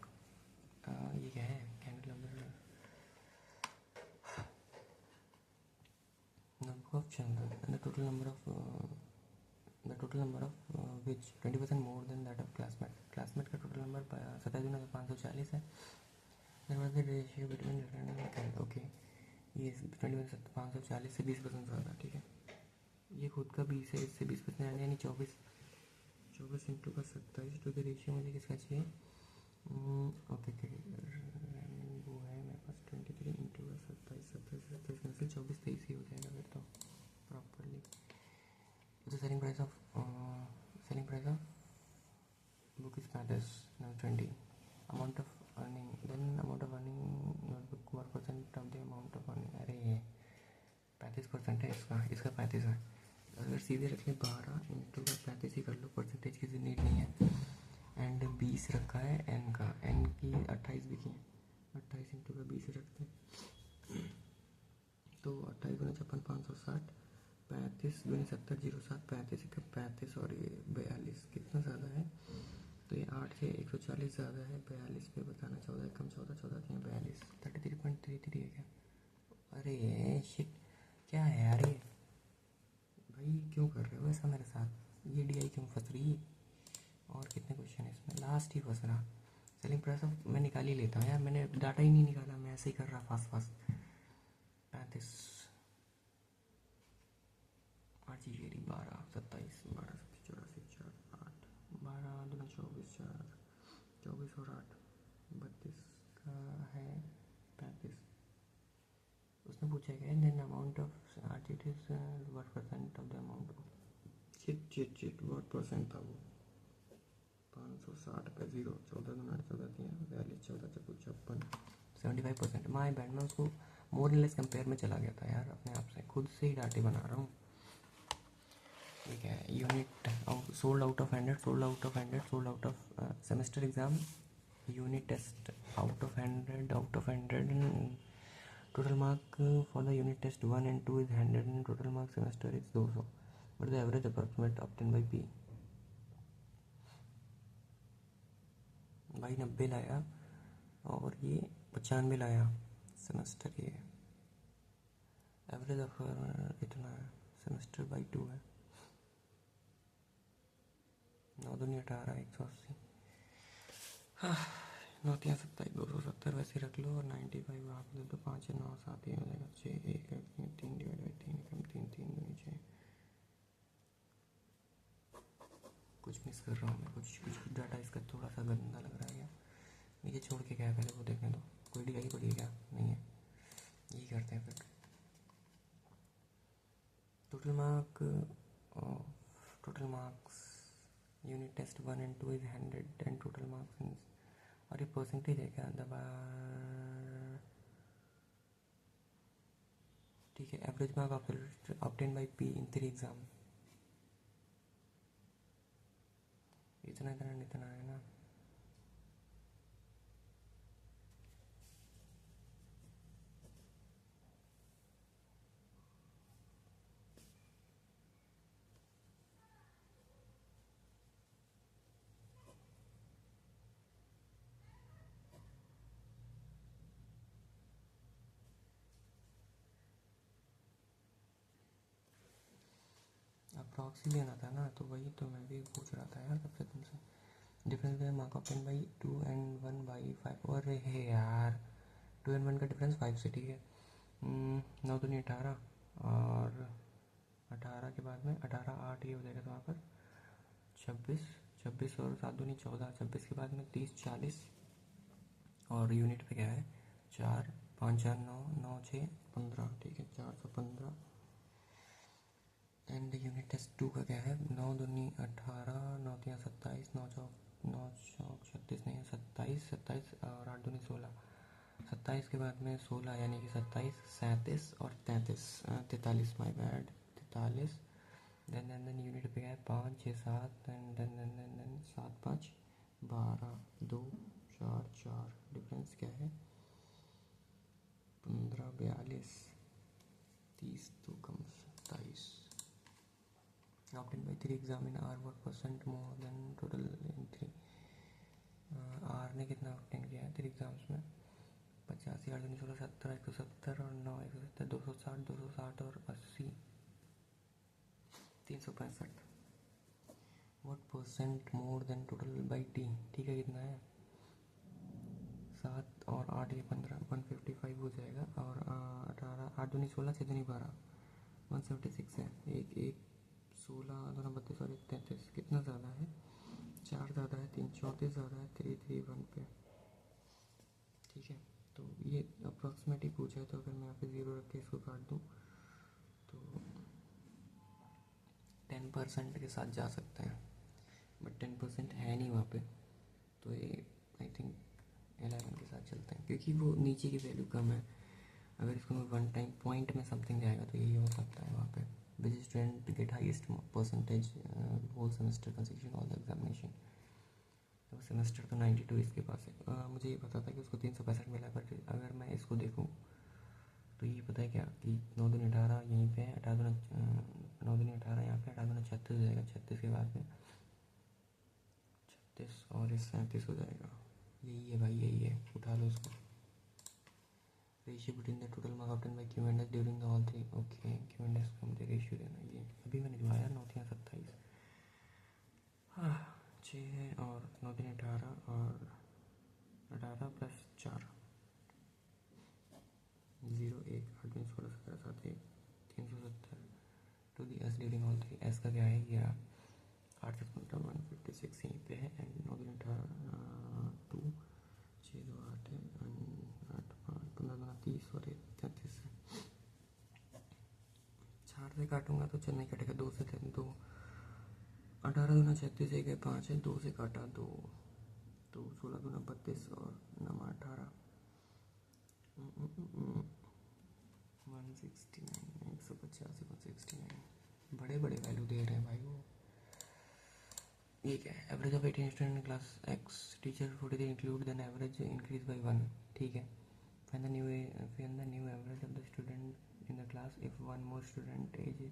ये क्या है candle number of children and the total number of which 20% more than that of classmate का total number 27,540 है. There was the ratio between okay ये 540 से 20% ज़्यादा. ठीक है, ये खुद का 20 है, इससे 20% आने यानी 24 इंटू का 27 टू द रेशियो मुझे किसका चाहिए. ओके वो है मेरे पास 23 इंटू का 27 कैंसिल 24 23 ही हो जाएगा फिर तो properly. The selling price of book is 20. Amount of earning notebook 1% of the amount of earning. अरे ये 35% है इसका 35 है. अगर सीधे रख ले 12 इंटू का 35 ही कर लो, परसेंटेज की नीड नहीं है. एंड 20 रखा है एन का, एन की 28 भी की 28 इंटू का 20 रखते हैं तो 28 गुना 56 560 35 गुना 70 07 35 का 35 और ये 42 कितना ज़्यादा है तो ये 8 से 140 ज़्यादा है. 42 पे बताना 14 कम 14 14 42 33.33 है क्या. अरे शिट क्या है यार ये भाई, क्यों कर रहे हो ऐसा मेरे साथ. ये डी आई क्यों फंस रही है. और कितने क्वेश्चन है इसमें, लास्ट ही फंस रहा. सेलिंग प्राइस ऑफ मैं निकाल ही लेता हूँ यार, मैंने डाटा ही नहीं निकाला, मैं ऐसे ही कर रहा फास्ट 35 8 जीरो 12 27 12 84 4 8 12 2 24 4 24 और 8 32 का है 35. उसने पूछा क्या then amount of R it is what percent of the amount of chit what percent था वो 560 पे 0 14 गुना 14 42 14 56 75%. माई बैंड में उसको मोर लेस कंपेयर में चला गया था यार, अपने आप से खुद से ही डाटे बना रहा हूँ. ठीक है, unit sold out of 100 sold out of semester exam unit test out of 100 total mark for the unit test 1 and 2 is 100 and total mark semester is 200 but the average approximate obtained by P. भाई 90 लाया और ये 95 लाया semester. ये average of इतना है semester by 2 है 9 दूनी 18 180 9 3 27 270 वैसे रख लो और 95 वहाँ पर तो 5 9 7 ही हो जाएगा 6 1 3 डिवाइड बाई 3 कम 3 3 दूनी 6. कुछ मिस कर रहा हूँ मैं, कुछ डाटा इसका थोड़ा सा गंदा लग रहा है क्या. नीचे छोड़ के क्या है पहले वो देखने दो. कोई डी आई पड़ी है क्या, नहीं है. यही करते हैं फिर. Total marks unit test 1 and 2 is 100 and total marks और ये परसेंटेज है क्या दबा. ठीक है, average mark obtain by P in 3 exam इतना है ना. अप्रॉक्सी लेना था ना, तो वही तो मैं भी पूछ रहा था यार कब से तुमसे. डिफरेंस है mark obtain by 2 and 1 by 5. और है यार 2 and 1 का डिफरेंस 5 से. ठीक है, 9 दूनी 18 और 18 के बाद में 18 8 ये हो जाएगा तो वहाँ पर 26 और 7 दूनी 14 26 के बाद में 30 40 और यूनिट पे क्या है 4 5 4 9 9 6 15. ठीक है 415 एंड यूनिट टेस्ट 2 का क्या है 9 दूनी 18 9 3 27 9 चौक 36 नहीं 27 और 8 दूनी 16 27 के बाद में 16 यानी कि 27 37 और 43 माई बैड 43. देन यूनिट पे है 5 6 7 देन 7 5 12 2 4 4 डिफरेंस क्या है 15 42 30 तो कम 27. Obtained by 3 examine are what percent more than total in 3. Are ने कितना ऑब्टेन किया है तेरे एग्जाम्स में? 85, 8 16, 17, 170 और 9 170, 260, 260 और 80, 365। What percent more than total by T? ठीक है, कितना है? 7 और 8 ये 15, 155 हो जाएगा। और 18, 8 दूनी 16, 6 दूनी 12, 176 है। एक एक 16 2 32 और 1 33, कितना ज़्यादा है? 4 ज़्यादा है, 3 34 ज़्यादा है, 331 पे। ठीक है, तो ये अप्रॉक्सीमेट ही पूछा है, तो अगर मैं यहाँ पे 0 रख के इसको काट दूँ तो 10% के साथ जा सकते हैं, बट 10% है नहीं वहाँ पे, तो ये आई थिंक 11 के साथ चलते हैं, क्योंकि वो नीचे की वैल्यू कम है। अगर इसको मैं वन टाइम पॉइंट में समथिंग जाएगा तो यही हो सकता है वहाँ पे। Which student get highest percentage whole semester consecution all the examination? तो सेमेस्टर तो 92 इसके पास है। मुझे ये पता था कि उसको 365 मिला है, बट अगर मैं इसको देखूँ तो ये पता है क्या कि 9 दूनी 18 यहीं पे है, 18 दूना 9 दूनी 18 यहाँ पे, 18 दूना 36 हो जाएगा, 36 के बाद में 36 और इस 37 हो जाएगा। यही है भाई, यही है, उठा लो उसको। Ratio between the total mark obtain bye Q and S during the all three. Okay, Q and S का मुझे रेशियो देना, ये अभी मैंने जो आया 9 3 27, हाँ 6 और 9 3 18 और 18 plus 4 0 1 8 2 16 17 7 1 370 to the S during all three. S का क्या है? ये 8 से 15 156 यहीं पे है, एंड 9 2 18 2 6 2 8 है, 8 5 15 2 30 और 1 33 है। 4 से काटूंगा तो चल नहीं कटेगा, 2 से 2 18 दूना 36, 1 है 5 है, 2 से काटा 2 तो 16 दूना 32 और 9 18 169 185 169। बड़े बड़े वैल्यू दे रहे हैं भाई वो। ये क्या है? Average of 18 student in class X, teacher 43 include then average increase by 1। ठीक है, find the new average of the student in the class if one more student age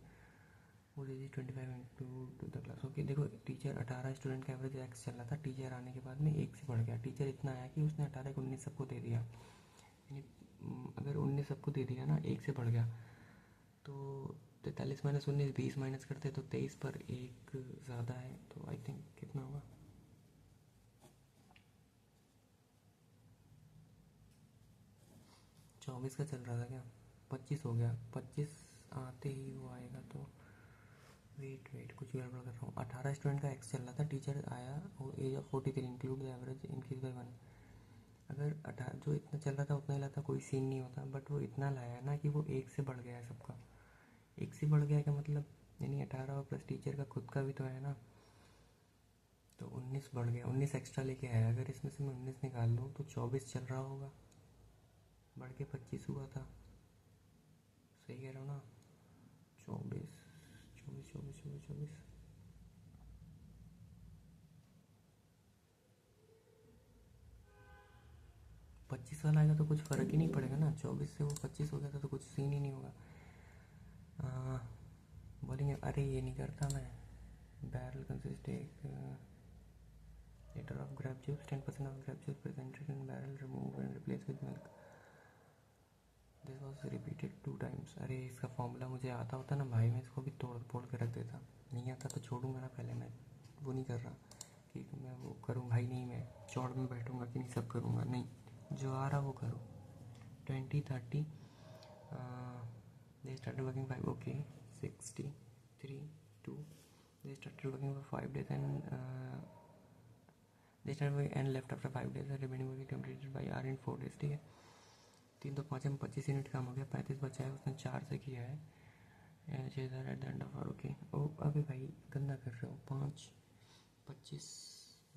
वो age 25 into the class. Okay, देखो teacher 18 student का average X चल रहा था, teacher आने के बाद में 1 से बढ़ गया। टीचर इतना आया कि उसने 18 को 19 सबको दे दिया, यानी अगर 19 सबको दे दिया ना, 1 से बढ़ गया, तो 43 माइनस 19 20 माइनस करते तो 23 पर 1 ज़्यादा है, तो आई थिंक कितना होगा? 24 का चल रहा था क्या? 25 हो गया, 25 आते ही वो आएगा, तो वेट कुछ गड़बड़ कर रहा हूँ। 18 स्टूडेंट का एक्स चल रहा था, टीचर आया, वो age of 43 include the average increase by 1। अगर 18 जो इतना चल रहा था उतना ही लाता कोई सीन नहीं होता, बट वो इतना लाया ना कि वो 1 से बढ़ गया है सबका। 1 से बढ़ गया का मतलब यानी 18 और प्लस टीचर का खुद का भी तो है ना, तो 19 बढ़ गया, 19 एक्स्ट्रा लेके आया। अगर इसमें से मैं 19 निकाल लूँ तो 24 चल रहा होगा, बढ़ के 25 हुआ था। सही कह रहा हूँ ना? 24 24 24 24 24 25 वाला आएगा तो कुछ फ़र्क ही नहीं पड़ेगा ना। 24 से वो 25 हो गया था तो कुछ सीन ही नहीं होगा। बोलेंगे अरे ये नहीं करता मैं। बैरल कंसिस्ट एक litre of grape juice, 10% of grape juice presented in barrel, remove and replace with milk, this was repeated 2 times. अरे इसका फॉर्मूला मुझे आता होता ना भाई, मैं इसको भी तोड़ फोड़ के रख देता। नहीं आता तो छोड़ूंगा ना, पहले मैं वो नहीं कर रहा कि मैं वो करूँ भाई, नहीं मैं चौड़ में बैठूंगा कि नहीं सब करूँगा, नहीं, जो आ रहा वो करूँ। 20 30 they started working 5, okay, 63 2 they started working for 5 days and they started working and left after 5 days, the remaining work completed by R in 4 days। ठीक है, 3 तो 5 में 25 यूनिट काम हो गया, 35 बचा है, उसने 4 से किया है। At the end of R. Okay, ओ अभी भाई गंदा कर रहे हो। 5 25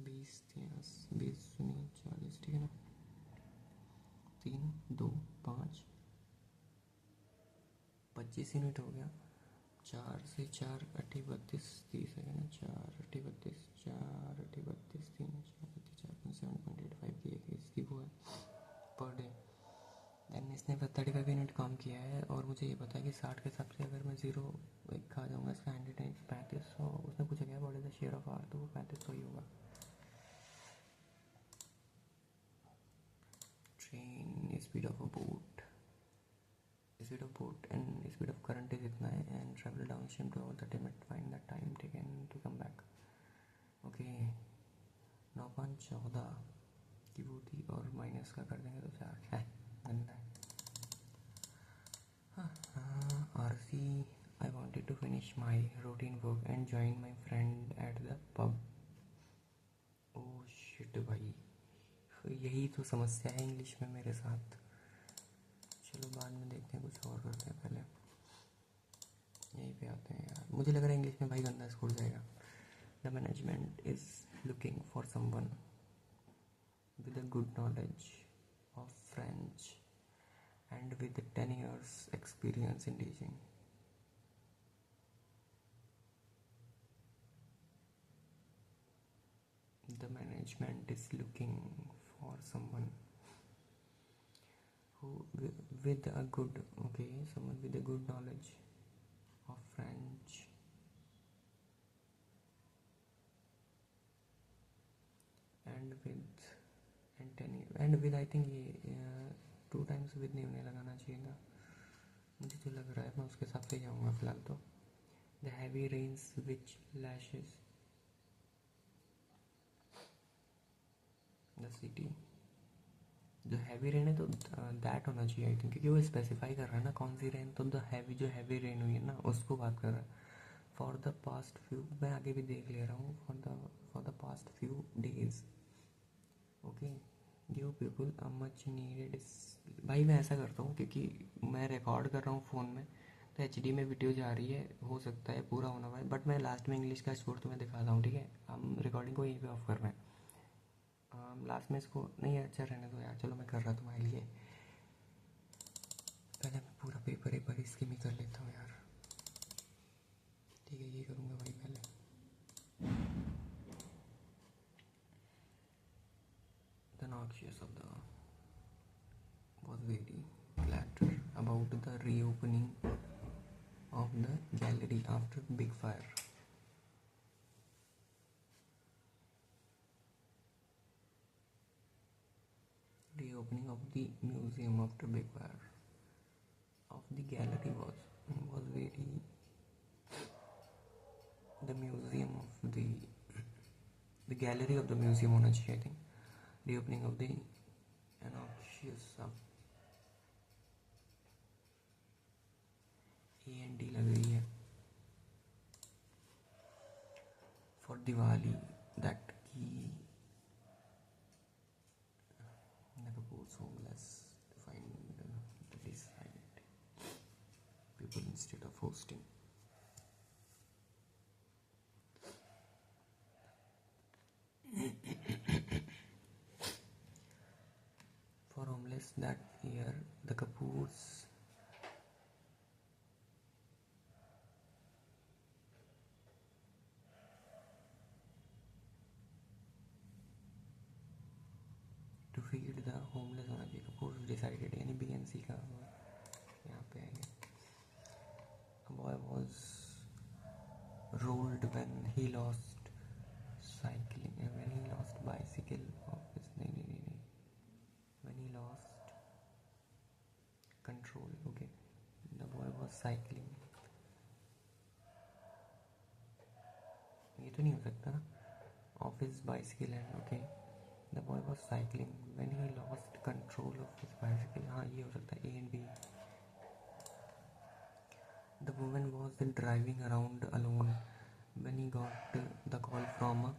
20 30 20 40, ठीक है ना? 3 2 5 25 यूनिट हो गया। 4 से 4 8 32 30 है ना? 4 8 32 4 8 32 3 4 7.85 की एक इसकी वो है पर डे। देन इसने 35 यूनिट काम किया है, और मुझे ये पता है कि 60 के हिसाब से अगर मैं 0 एक खा जाऊँगा इसका 100 टाइम्स 3500। उसने पूछा क्या what is the share of R, तो वो 3500 ही होगा। train, speed of a boat, speed of boat and speed of current is इतना है and travel downstream to about 30 minutes, find the time taken to come back. Okay, 9/14 की वो थी और minus का कर देंगे तो 4 है, गंदा है. RC, I wanted to finish my routine work and join my friend at the pub. Oh shit भाई, यही तो समस्या है इंग्लिश में मेरे साथ. चलो बाद में देखते हैं, कुछ और करते हैं, पहले यहीं पे आते हैं यार. मुझे लग रहा है इंग्लिश में भाई गंदा स्कोर जाएगा. The management is looking for someone with a good knowledge of French and with 10 years experience in teaching. The management is looking for someone who with a good someone with a good knowledge of French and with I think ये 2 times with नहीं उन्हें लगाना चाहिए था. मुझे तो लग रहा है मैं उसके हिसाब से जाऊँगा फिलहाल तो. The heavy rains which lashes the city. जो हैवी रेन है तो दैट होना चाहिए आई थिंक, क्योंकि वो स्पेसिफाई कर रहा है ना कौन सी रेन. तो द हैवी, जो हैवी रेन हुई है ना उसको बात कर रहा है. फॉर द पास्ट फ्यू, मैं आगे भी देख ले रहा हूँ. For the past few days. Okay, give people a much needed. भाई मैं ऐसा करता हूँ क्योंकि मैं रिकॉर्ड कर रहा हूँ फ़ोन में, तो HD में वीडियो जा रही है, हो सकता है पूरा होना हुआ, बट मैं लास्ट में इंग्लिश का स्कोर तुम्हें दिखाता हूँ. ठीक है, हम रिकॉर्डिंग को यहीं पे ऑफ कर रहे हैं. लास्ट में इसको नहीं, अच्छा रहने दो यार. चलो मैं कर रहा तुम्हारे लिए. पहले मैं पूरा पेपर एक बार इसकी भी कर लेता हूँ यार. ठीक है, ये करूँगा भाई पहले. The noxious of the was very flattered about the reopening of the gallery after big fire. Reopening of the museum after big fire of the gallery was very, the museum of the gallery of the museum होना चाहिए I think. Reopening of the noxious of AND लग रही है. For Diwali that key Nagapore's homeless to find the decide people instead of hosting. For homeless that year, the Kapoors to feed the homeless होना चाहिए. Kapoors decided, यानी BNC का यहाँ पे आएंगे. A boy was rolled when he lost cycling, when he lost bicycle of his नहीं when he lost control. Okay, the boy was cycling. ये तो नहीं हो सकता ना. Of his bicycle and okay, the boy was cycling when he lost control of his bicycle. हाँ ये हो सकता है A and B. The woman was driving around alone when he got the call from a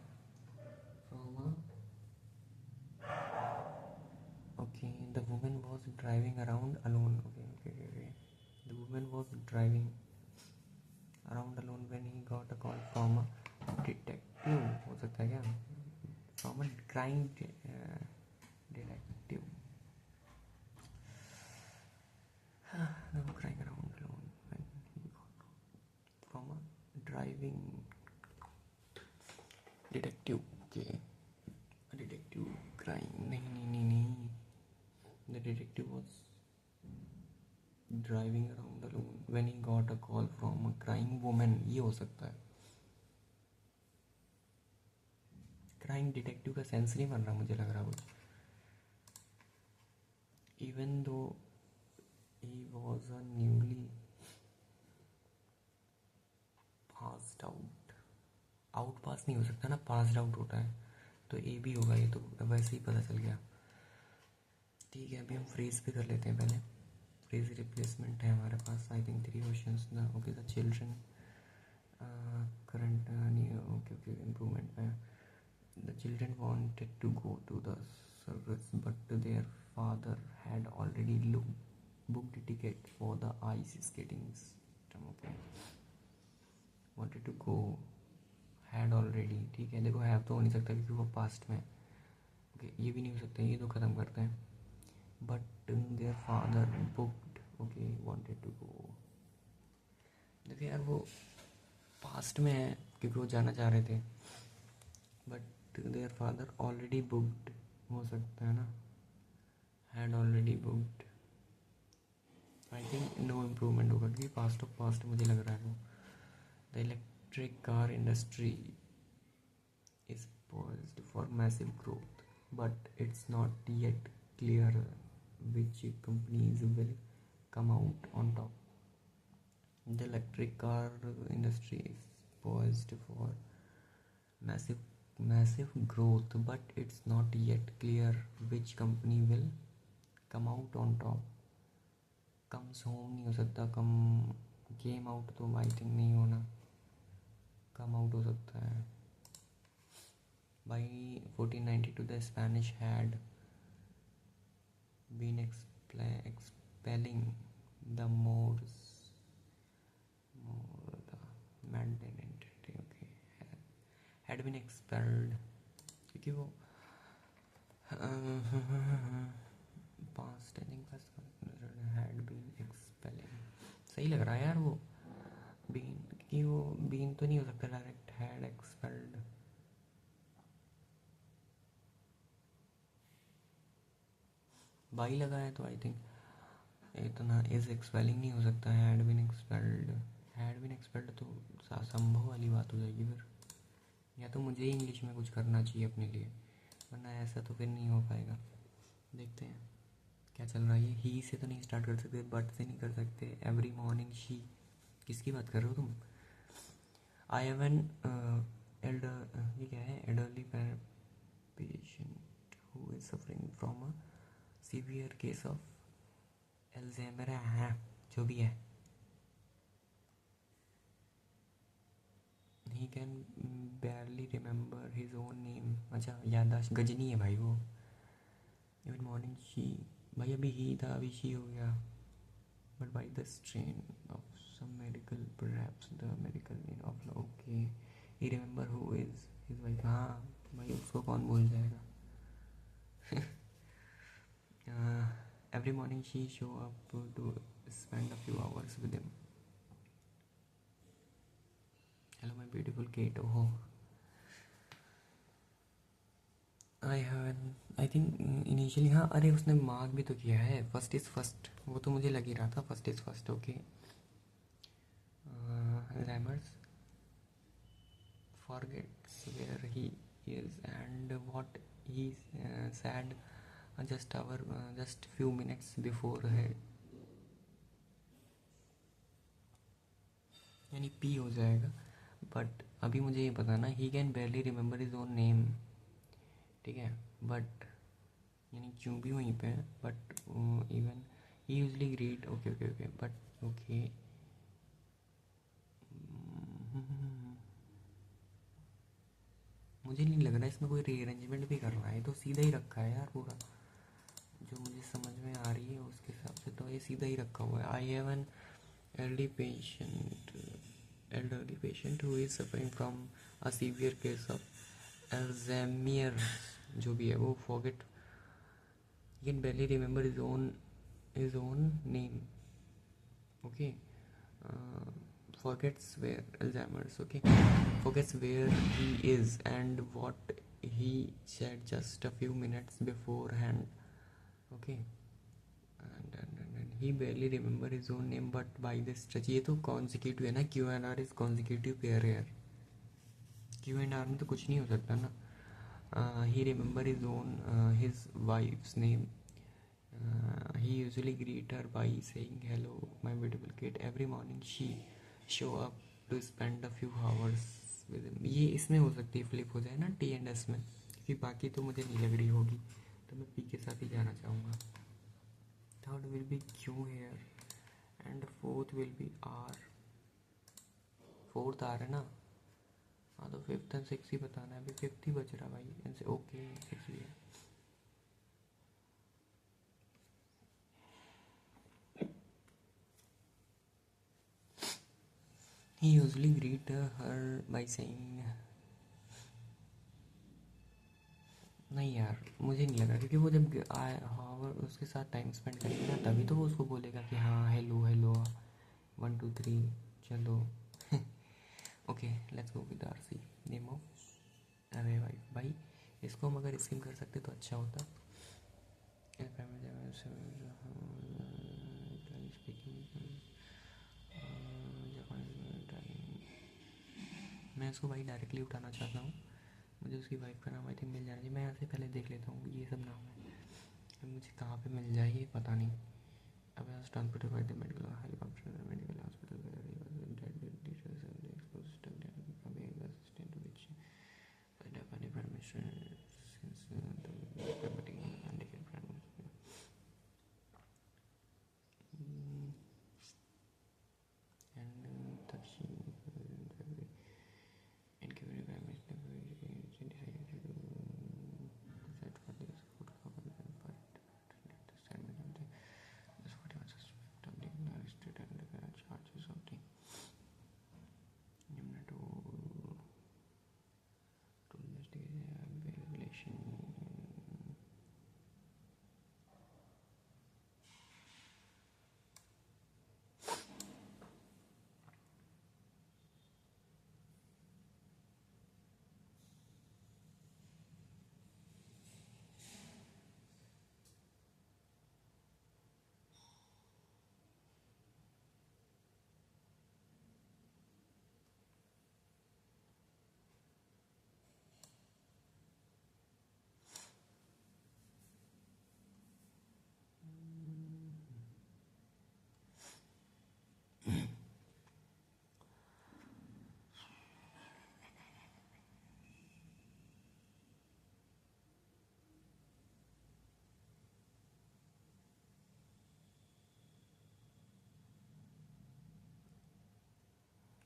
okay. The woman was driving around alone. Okay. The woman was driving around alone when he got a call from a detective. हो सकता है क्या? From a crime detective. No, crying around alone when he got from a driving detective. Okay, a detective crying. नहीं. The detective was driving around alone when he got a call from a crying woman. ये हो सकता है. Crime detective का sense नहीं बन रहा, मुझे लग रहा कुछ. even though he was a newly passed out पास नहीं हो सकता ना, पास्ड आउट होता है, तो ए भी होगा, ये तो वैसे ही पता चल गया। ठीक है, अभी हम फ्रेज पे कर लेते हैं पहले। फ्रेज रिप्लेसमेंट है हमारे पास, आई थिंक 3 क्वेश्चंस ना। Okay, the children current okay okay improvement में, the children wanted to go to the circus but their father had already booked ticket for the ice skating system. Okay, wanted to go, had already। ठीक है, देखो have तो हो नहीं सकता क्योंकि वो पास्ट में। ओके, ये भी नहीं हो सकता, ये तो ख़त्म करते हैं। But their father booked, okay wanted to go. देखिए यार, वो पास्ट में है क्योंकि वो जाना चाह रहे थे, but their father already booked हो सकता है ना, had already booked. I think no improvement होगा क्योंकि पास्ट ऑफ पास्ट मुझे लग रहा है वो। The electric car industry is poised for massive growth, but it's not yet clear which companies will come out on top. The electric car industry is poised for massive growth, but it's not yet clear which company will come out on top. comes home नहीं हो सकता, came out तो I think नहीं होना, come out हो सकता है। By 1492 the Spanish had been expelling the Moors, the Mandinate, okay, had been expelled क्योंकि वो past I think first had been expelling, सही लग रहा है यार वो been, क्योंकि वो been तो नहीं हो सकता डायरेक्ट, had expelled। बाई लगा है तो आई थिंक इतना इज एक्सपेलिंग नहीं हो सकता, had been expelled. Had been expelled तो असंभव वाली बात हो जाएगी फिर, या तो मुझे ही इंग्लिश में कुछ करना चाहिए अपने लिए, वरना ऐसा तो फिर नहीं हो पाएगा। देखते हैं क्या चल रहा है। ही से तो नहीं स्टार्ट कर सकते, बट से नहीं कर सकते। एवरी मॉर्निंग शी, किसकी बात कर रहे हो तुम? आई हैव एन एल्डर, ये क्या है, elderly patient who is suffering from a severe case of Alzheimer है, जो भी है। He can बैरली remember his own name, अच्छा याददाश्त गजनी है भाई वो। इवन मॉर्निंग शी, भाई अभी ही था अभी शी हो गया। But by the strain of some medical perhaps the medical of, okay he remember who is his wife. हाँ भाई, उसको कौन भूल जाएगा। Every morning she show up to spend a few hours with him. Hello my beautiful Kate. Oh, I think initially, हाँ अरे उसने mark भी तो किया है, फर्स्ट इज़ फर्स्ट, वो तो मुझे लग ही रहा था first is first. Okay, Alzheimer's forgets where he is and what he said just few minutes before है, यानी पी हो जाएगा। बट अभी मुझे ये पता ना, he can barely remember his own name, ठीक है, बट यानी क्यों भी वहीं पे है, but even he usually greet, okay okay okay, but okay मुझे नहीं लग रहा इसमें कोई रीअरेंजमेंट भी करना है, तो सीधा ही रखा है यार पूरा, जो मुझे समझ में आ रही है उसके हिसाब से तो ये सीधा ही रखा हुआ है। I have an elderly patient who is suffering from a severe case of Alzheimer's, जो भी है वो, forget, he can barely remember his own name, okay, forgets where Alzheimer's, okay, forgets where he is and what he said just a few minutes beforehand, okay, and he barely remember his own name but by this stretch, ये तो consecutive है ना, Q and R is consecutive pair है यार, Q and R में तो कुछ नहीं हो सकता ना। he remember his wife's name He usually greet her by saying hello, my beautiful kid. Every morning she show up to spend a few hours with him. ये इसमें हो सकती है फ्लिप हो जाए ना टी एंड एस में, क्योंकि बाकी तो मुझे नहीं लग रही होगी, तो मैं पी के साथ ही जाना चाहूँगा. Third will be Q here and fourth will be R. Fourth R है ना, हाँ तो फिफ्थ एंड सिक्स ही बताना है. अभी फिफ्थ ही बच रहा भाई इनसे. ओके सिक्स भी है. He usually greet her by saying, नहीं यार मुझे नहीं लगा, क्योंकि वो जब हाँ उसके साथ टाइम स्पेंड करेगी ना तभी तो वो उसको बोलेगा कि हाँ हेलो हेलो 1 2 3 चलो. Okay let's go with RC name of. अरे भाई भाई इसको हम अगर स्किम कर सकते तो अच्छा होता. मैं इसको भाई डायरेक्टली उठाना चाहता हूँ. मुझे उसकी वाइफ का नाम आई थिंक मिल जाना चाहिए. मैं यहाँ से पहले देख लेता हूँ ये सब नाम है. अब मुझे कहाँ पे मिल जाए ये पता नहीं. अब I was transported by the medical helicopter to the medical hospital where he was dead with details of the exposed to the assistant to which the Japanese prime minister since the permitting handicap prime minister. And that she and given prime minister she decided to decide for the support government and for it the statement of the what was suspect of the arrested and charges of the to investigate violation.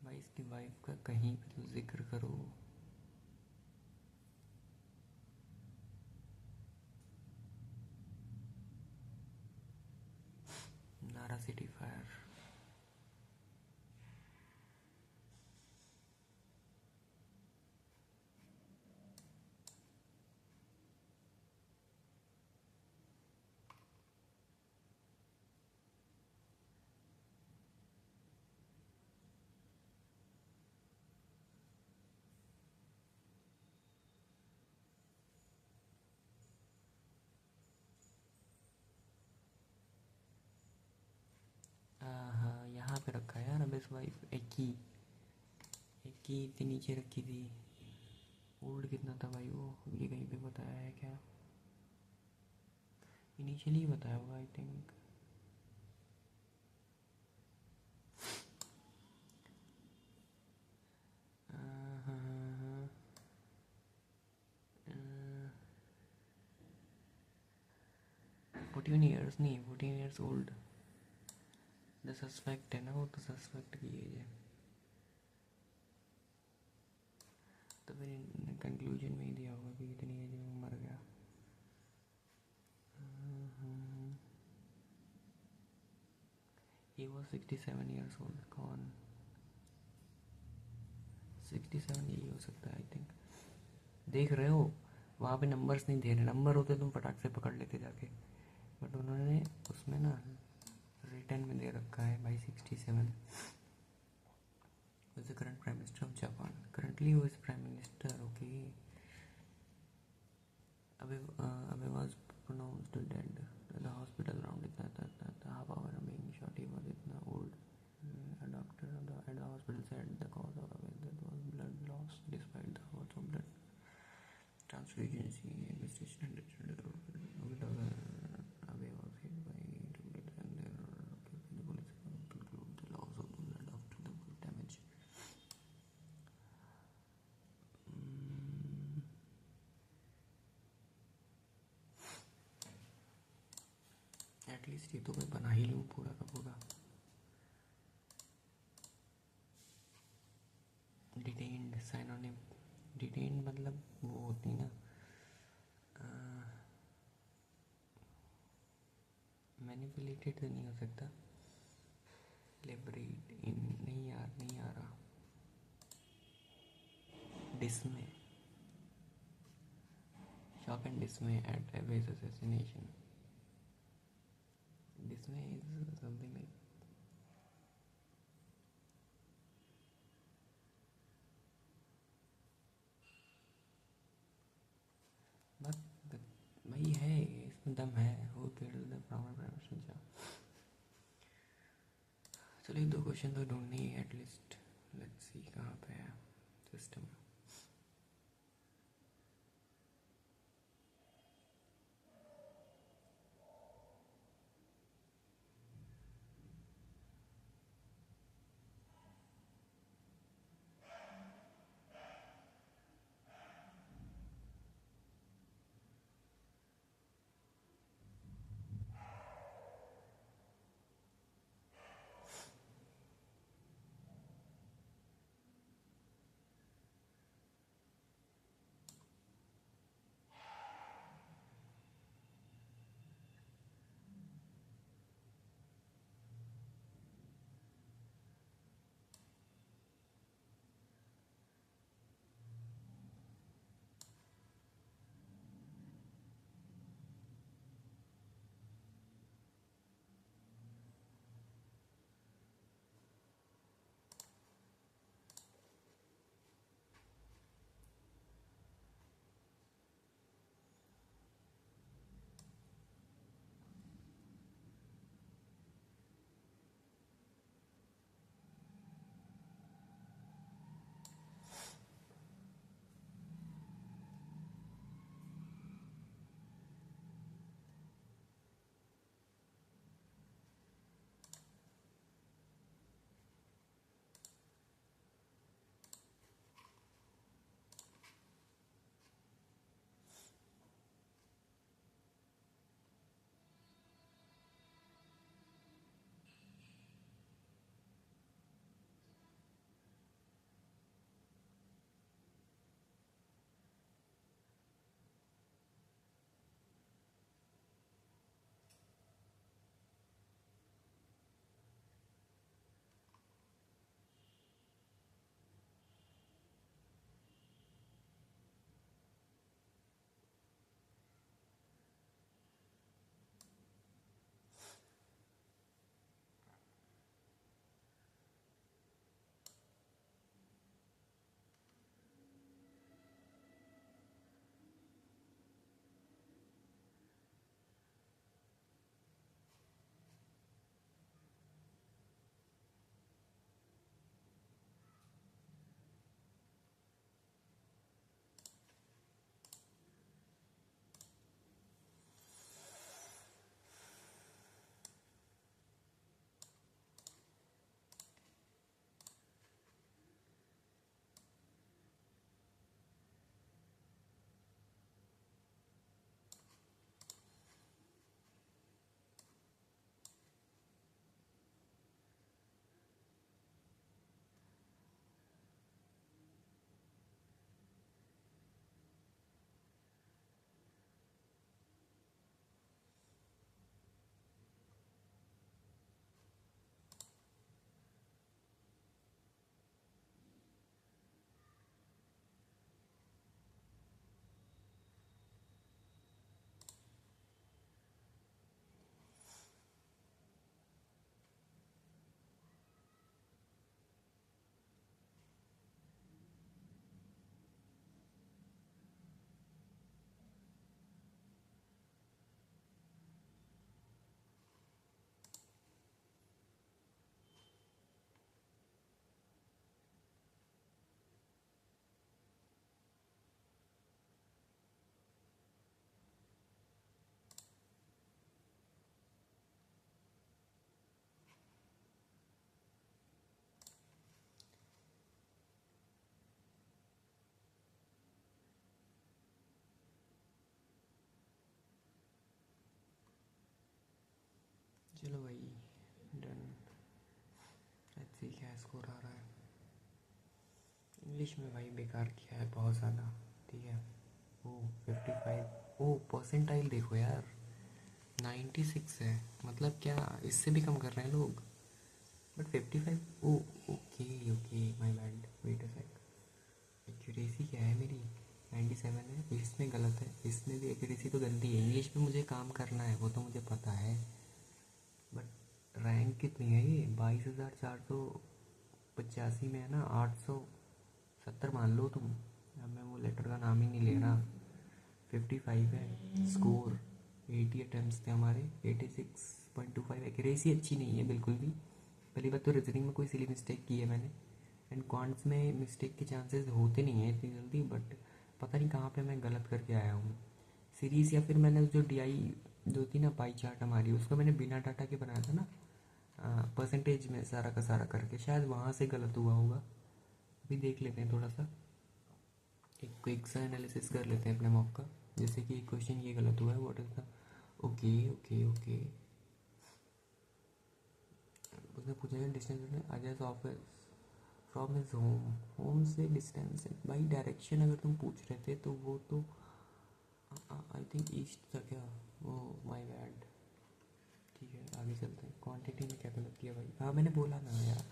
भाई इसकी wife का कहीं पे तो जिक्र करो. नारा city fire. हाँ यहाँ पे रखा है यार. अब इस वाइफ एक ही इतनी नीचे रखी थी. ओल्ड कितना था भाई वो, ये कहीं पे बताया है क्या? इनिशियली बताया होगा आई थिंक. हाँ 14 ईयर्स नहीं 14 ईयर्स ओल्ड. द सस्पेक्ट है ना वो, तो सस्पेक्ट की एज है. तो फिर कंक्लूजन में ही दिया होगा कि इतनी एज में मर गया. He was 67 years old. कौन 67 यही हो सकता है आई थिंक. देख रहे हो वहाँ पे नंबर्स नहीं दे रहे. नंबर होते तुम फटाक से पकड़ लेते जाके, बट उन्होंने उसमें ना रिटर्न में दे रखा है भाई 67. was the current prime minister of Japan. Currently who is prime minister? Okay. Abe was pronounced dead at the hospital around the half hour being shot. He was old. A doctor at the hospital said the cause of Abe's death was blood loss despite the hours of blood transfusion. Investigation and Abe was at least ये तो मैं बना ही लूँ पूरा का पूरा। Detained synonym, detained मतलब वो होती ना, मैनिपुलेटेड तो नहीं हो सकता, लिबरेट इन, नहीं यार नहीं आ रहा। डिसमे, shock and dismay at Abbey's assassination. Dismay is something like, but भाई है इसमें दम है। Who killed the former prime minister? चलिए 2 क्वेश्चन तो ढूंढनी है एटलीस्ट। लेट्स सी कहाँ पे है सिस्टम। स्कोर आ रहा है। इंग्लिश में भाई बेकार किया है बहुत ज़्यादा, ठीक है। ओ 55, ओ परसेंटाइल देखो यार 96 है, मतलब क्या इससे भी कम कर रहे हैं लोग, but 55। Oh okay okay my bad, wait a sec. Accuracy क्या है मेरी 97 है, इसमें गलत है, इसमें भी एक्यूरेसी तो गंदी है। इंग्लिश में मुझे काम करना है वो तो मुझे पता है, बट रैंक कितनी है ये 22,485 में है ना, 870 मान लो तुम। अब मैं वो लेटर का नाम ही नहीं ले रहा। 55 है स्कोर, 80 अटैम्प्ट्स थे हमारे, 86.25। एक्यूरेसी अच्छी नहीं है बिल्कुल भी। पहली बात तो रीजनिंग में कोई सिली मिस्टेक की है मैंने, एंड क्वांट्स में मिस्टेक के चांसेस होते नहीं हैं इतनी जल्दी, बट पता नहीं कहाँ पे मैं गलत करके आया हूँ। सीरीज़ या फिर मैंने जो DI जो थी ना पाई चार्ट हमारी, उसको मैंने बिना डाटा के बनाया था ना, परसेंटेज में सारा का सारा करके, शायद वहाँ से गलत हुआ होगा। अभी देख लेते हैं थोड़ा सा, एक क्विक सा एनालिसिस कर लेते हैं अपने मॉक का। जैसे कि क्वेश्चन ये गलत हुआ है, what is the, okay okay okay. उसने पूछा है distance Ajay office from his home, home से डिस्टेंस भाई डायरेक्शन अगर तुम पूछ रहे थे तो वो तो आई थिंक ईस्ट था क्या, वो माय बैड। ठीक है आगे चलते हैं। क्वांटिटी में क्या गलत किया भाई, हाँ मैंने बोला ना यार,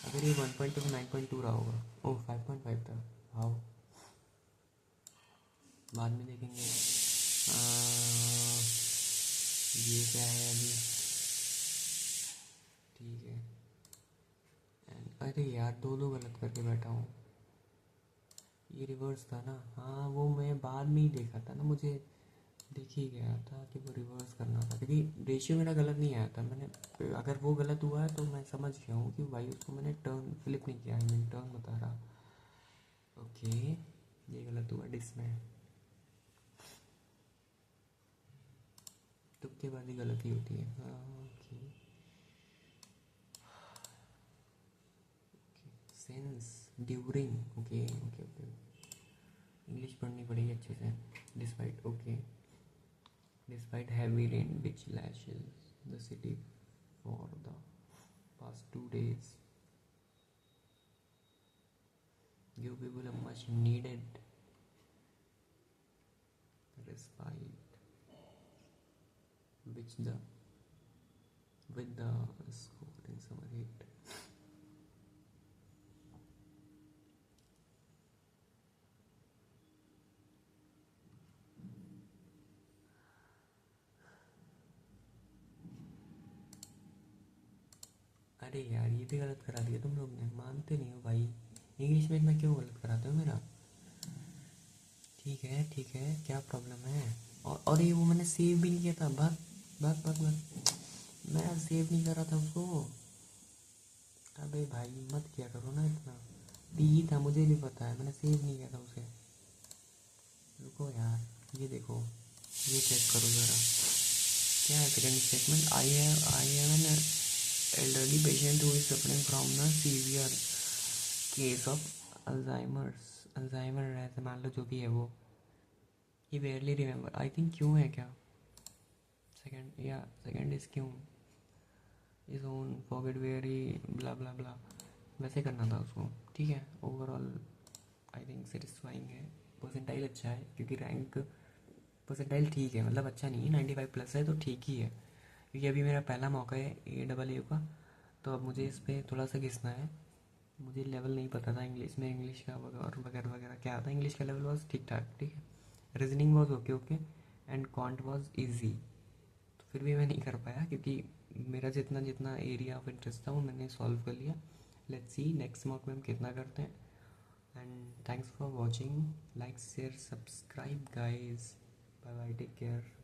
अगर ये 1.2 से 9.2 रहा होगा, ओह 5.5 था। हाउ, बाद में देखेंगे। ये क्या है अभी, ठीक है। अरे यार दो दो गलत करके बैठा हूँ, ये रिवर्स था ना, हाँ वो मैं बाद में ही देखा था ना, मुझे देख ही गया था कि वो रिवर्स करना था, क्योंकि रेशियो मेरा गलत नहीं आया था। मैंने अगर वो गलत हुआ है तो मैं समझ गया हूँ कि भाई उसको मैंने टर्न फ्लिप नहीं किया, मैंने टर्न बता रहा। ओके ये गलत हुआ डिस में, तुक्केबाजी गलती होती है। हाँ okay, sense during, okay okay okay, English पढ़नी पड़ेगी अच्छे से। Despite, okay, despite heavy rain which lashes the city for the past 2 days, give people a much needed respite, which the with the scoring summer heat. अरे यार ये भी गलत करा दिया तुम लोग ने, मानते नहीं हो भाई। इंग्लिश में इतना क्यों गलत कराते हो मेरा। ठीक है क्या प्रॉब्लम है। और ये वो मैंने सेव भी नहीं किया था, भाग भाग भाग भाग, मैं सेव नहीं कर रहा था उसको। अबे भाई मत किया करो ना इतना, डी था मुझे भी पता है, मैंने सेव नहीं किया था उसे। रुको यार, ये देखो, ये चेक करो ज़रा क्या है second statement. I have an elderly patient who is suffering from the severe case of Alzheimer है मान लो, जो भी है वो। ये barely remember, आई थिंक क्यों है क्या, सेकंड या सेकंड इज क्यों, इज ओन फॉरगेट वेरी ब्ला ब्ला ब्ला, वैसे करना था उसको। ठीक है ओवरऑल आई थिंक सेटिस्फाइंग है, परसेंटाइल अच्छा है, क्योंकि रैंक परसेंटाइल ठीक है, मतलब अच्छा नहीं है, 95+ है तो ठीक ही है। क्योंकि अभी मेरा पहला मौका है AAA का, तो अब मुझे इस पर थोड़ा सा घिसना है। मुझे लेवल नहीं पता था इंग्लिश में, इंग्लिश का वगैरह वगैरह वगैरह क्या था, इंग्लिश का लेवल वॉज ठीक ठाक, ठीक है। Reasoning was okay okay, and quant was easy. तो फिर भी मैं नहीं कर पाया, क्योंकि मेरा जितना जितना एरिया ऑफ इंटरेस्ट था वो मैंने सॉल्व कर लिया। लेट्स सी नेक्स्ट मॉक में हम कितना करते हैं। And thanks for watching, like share subscribe guys, bye bye, take care.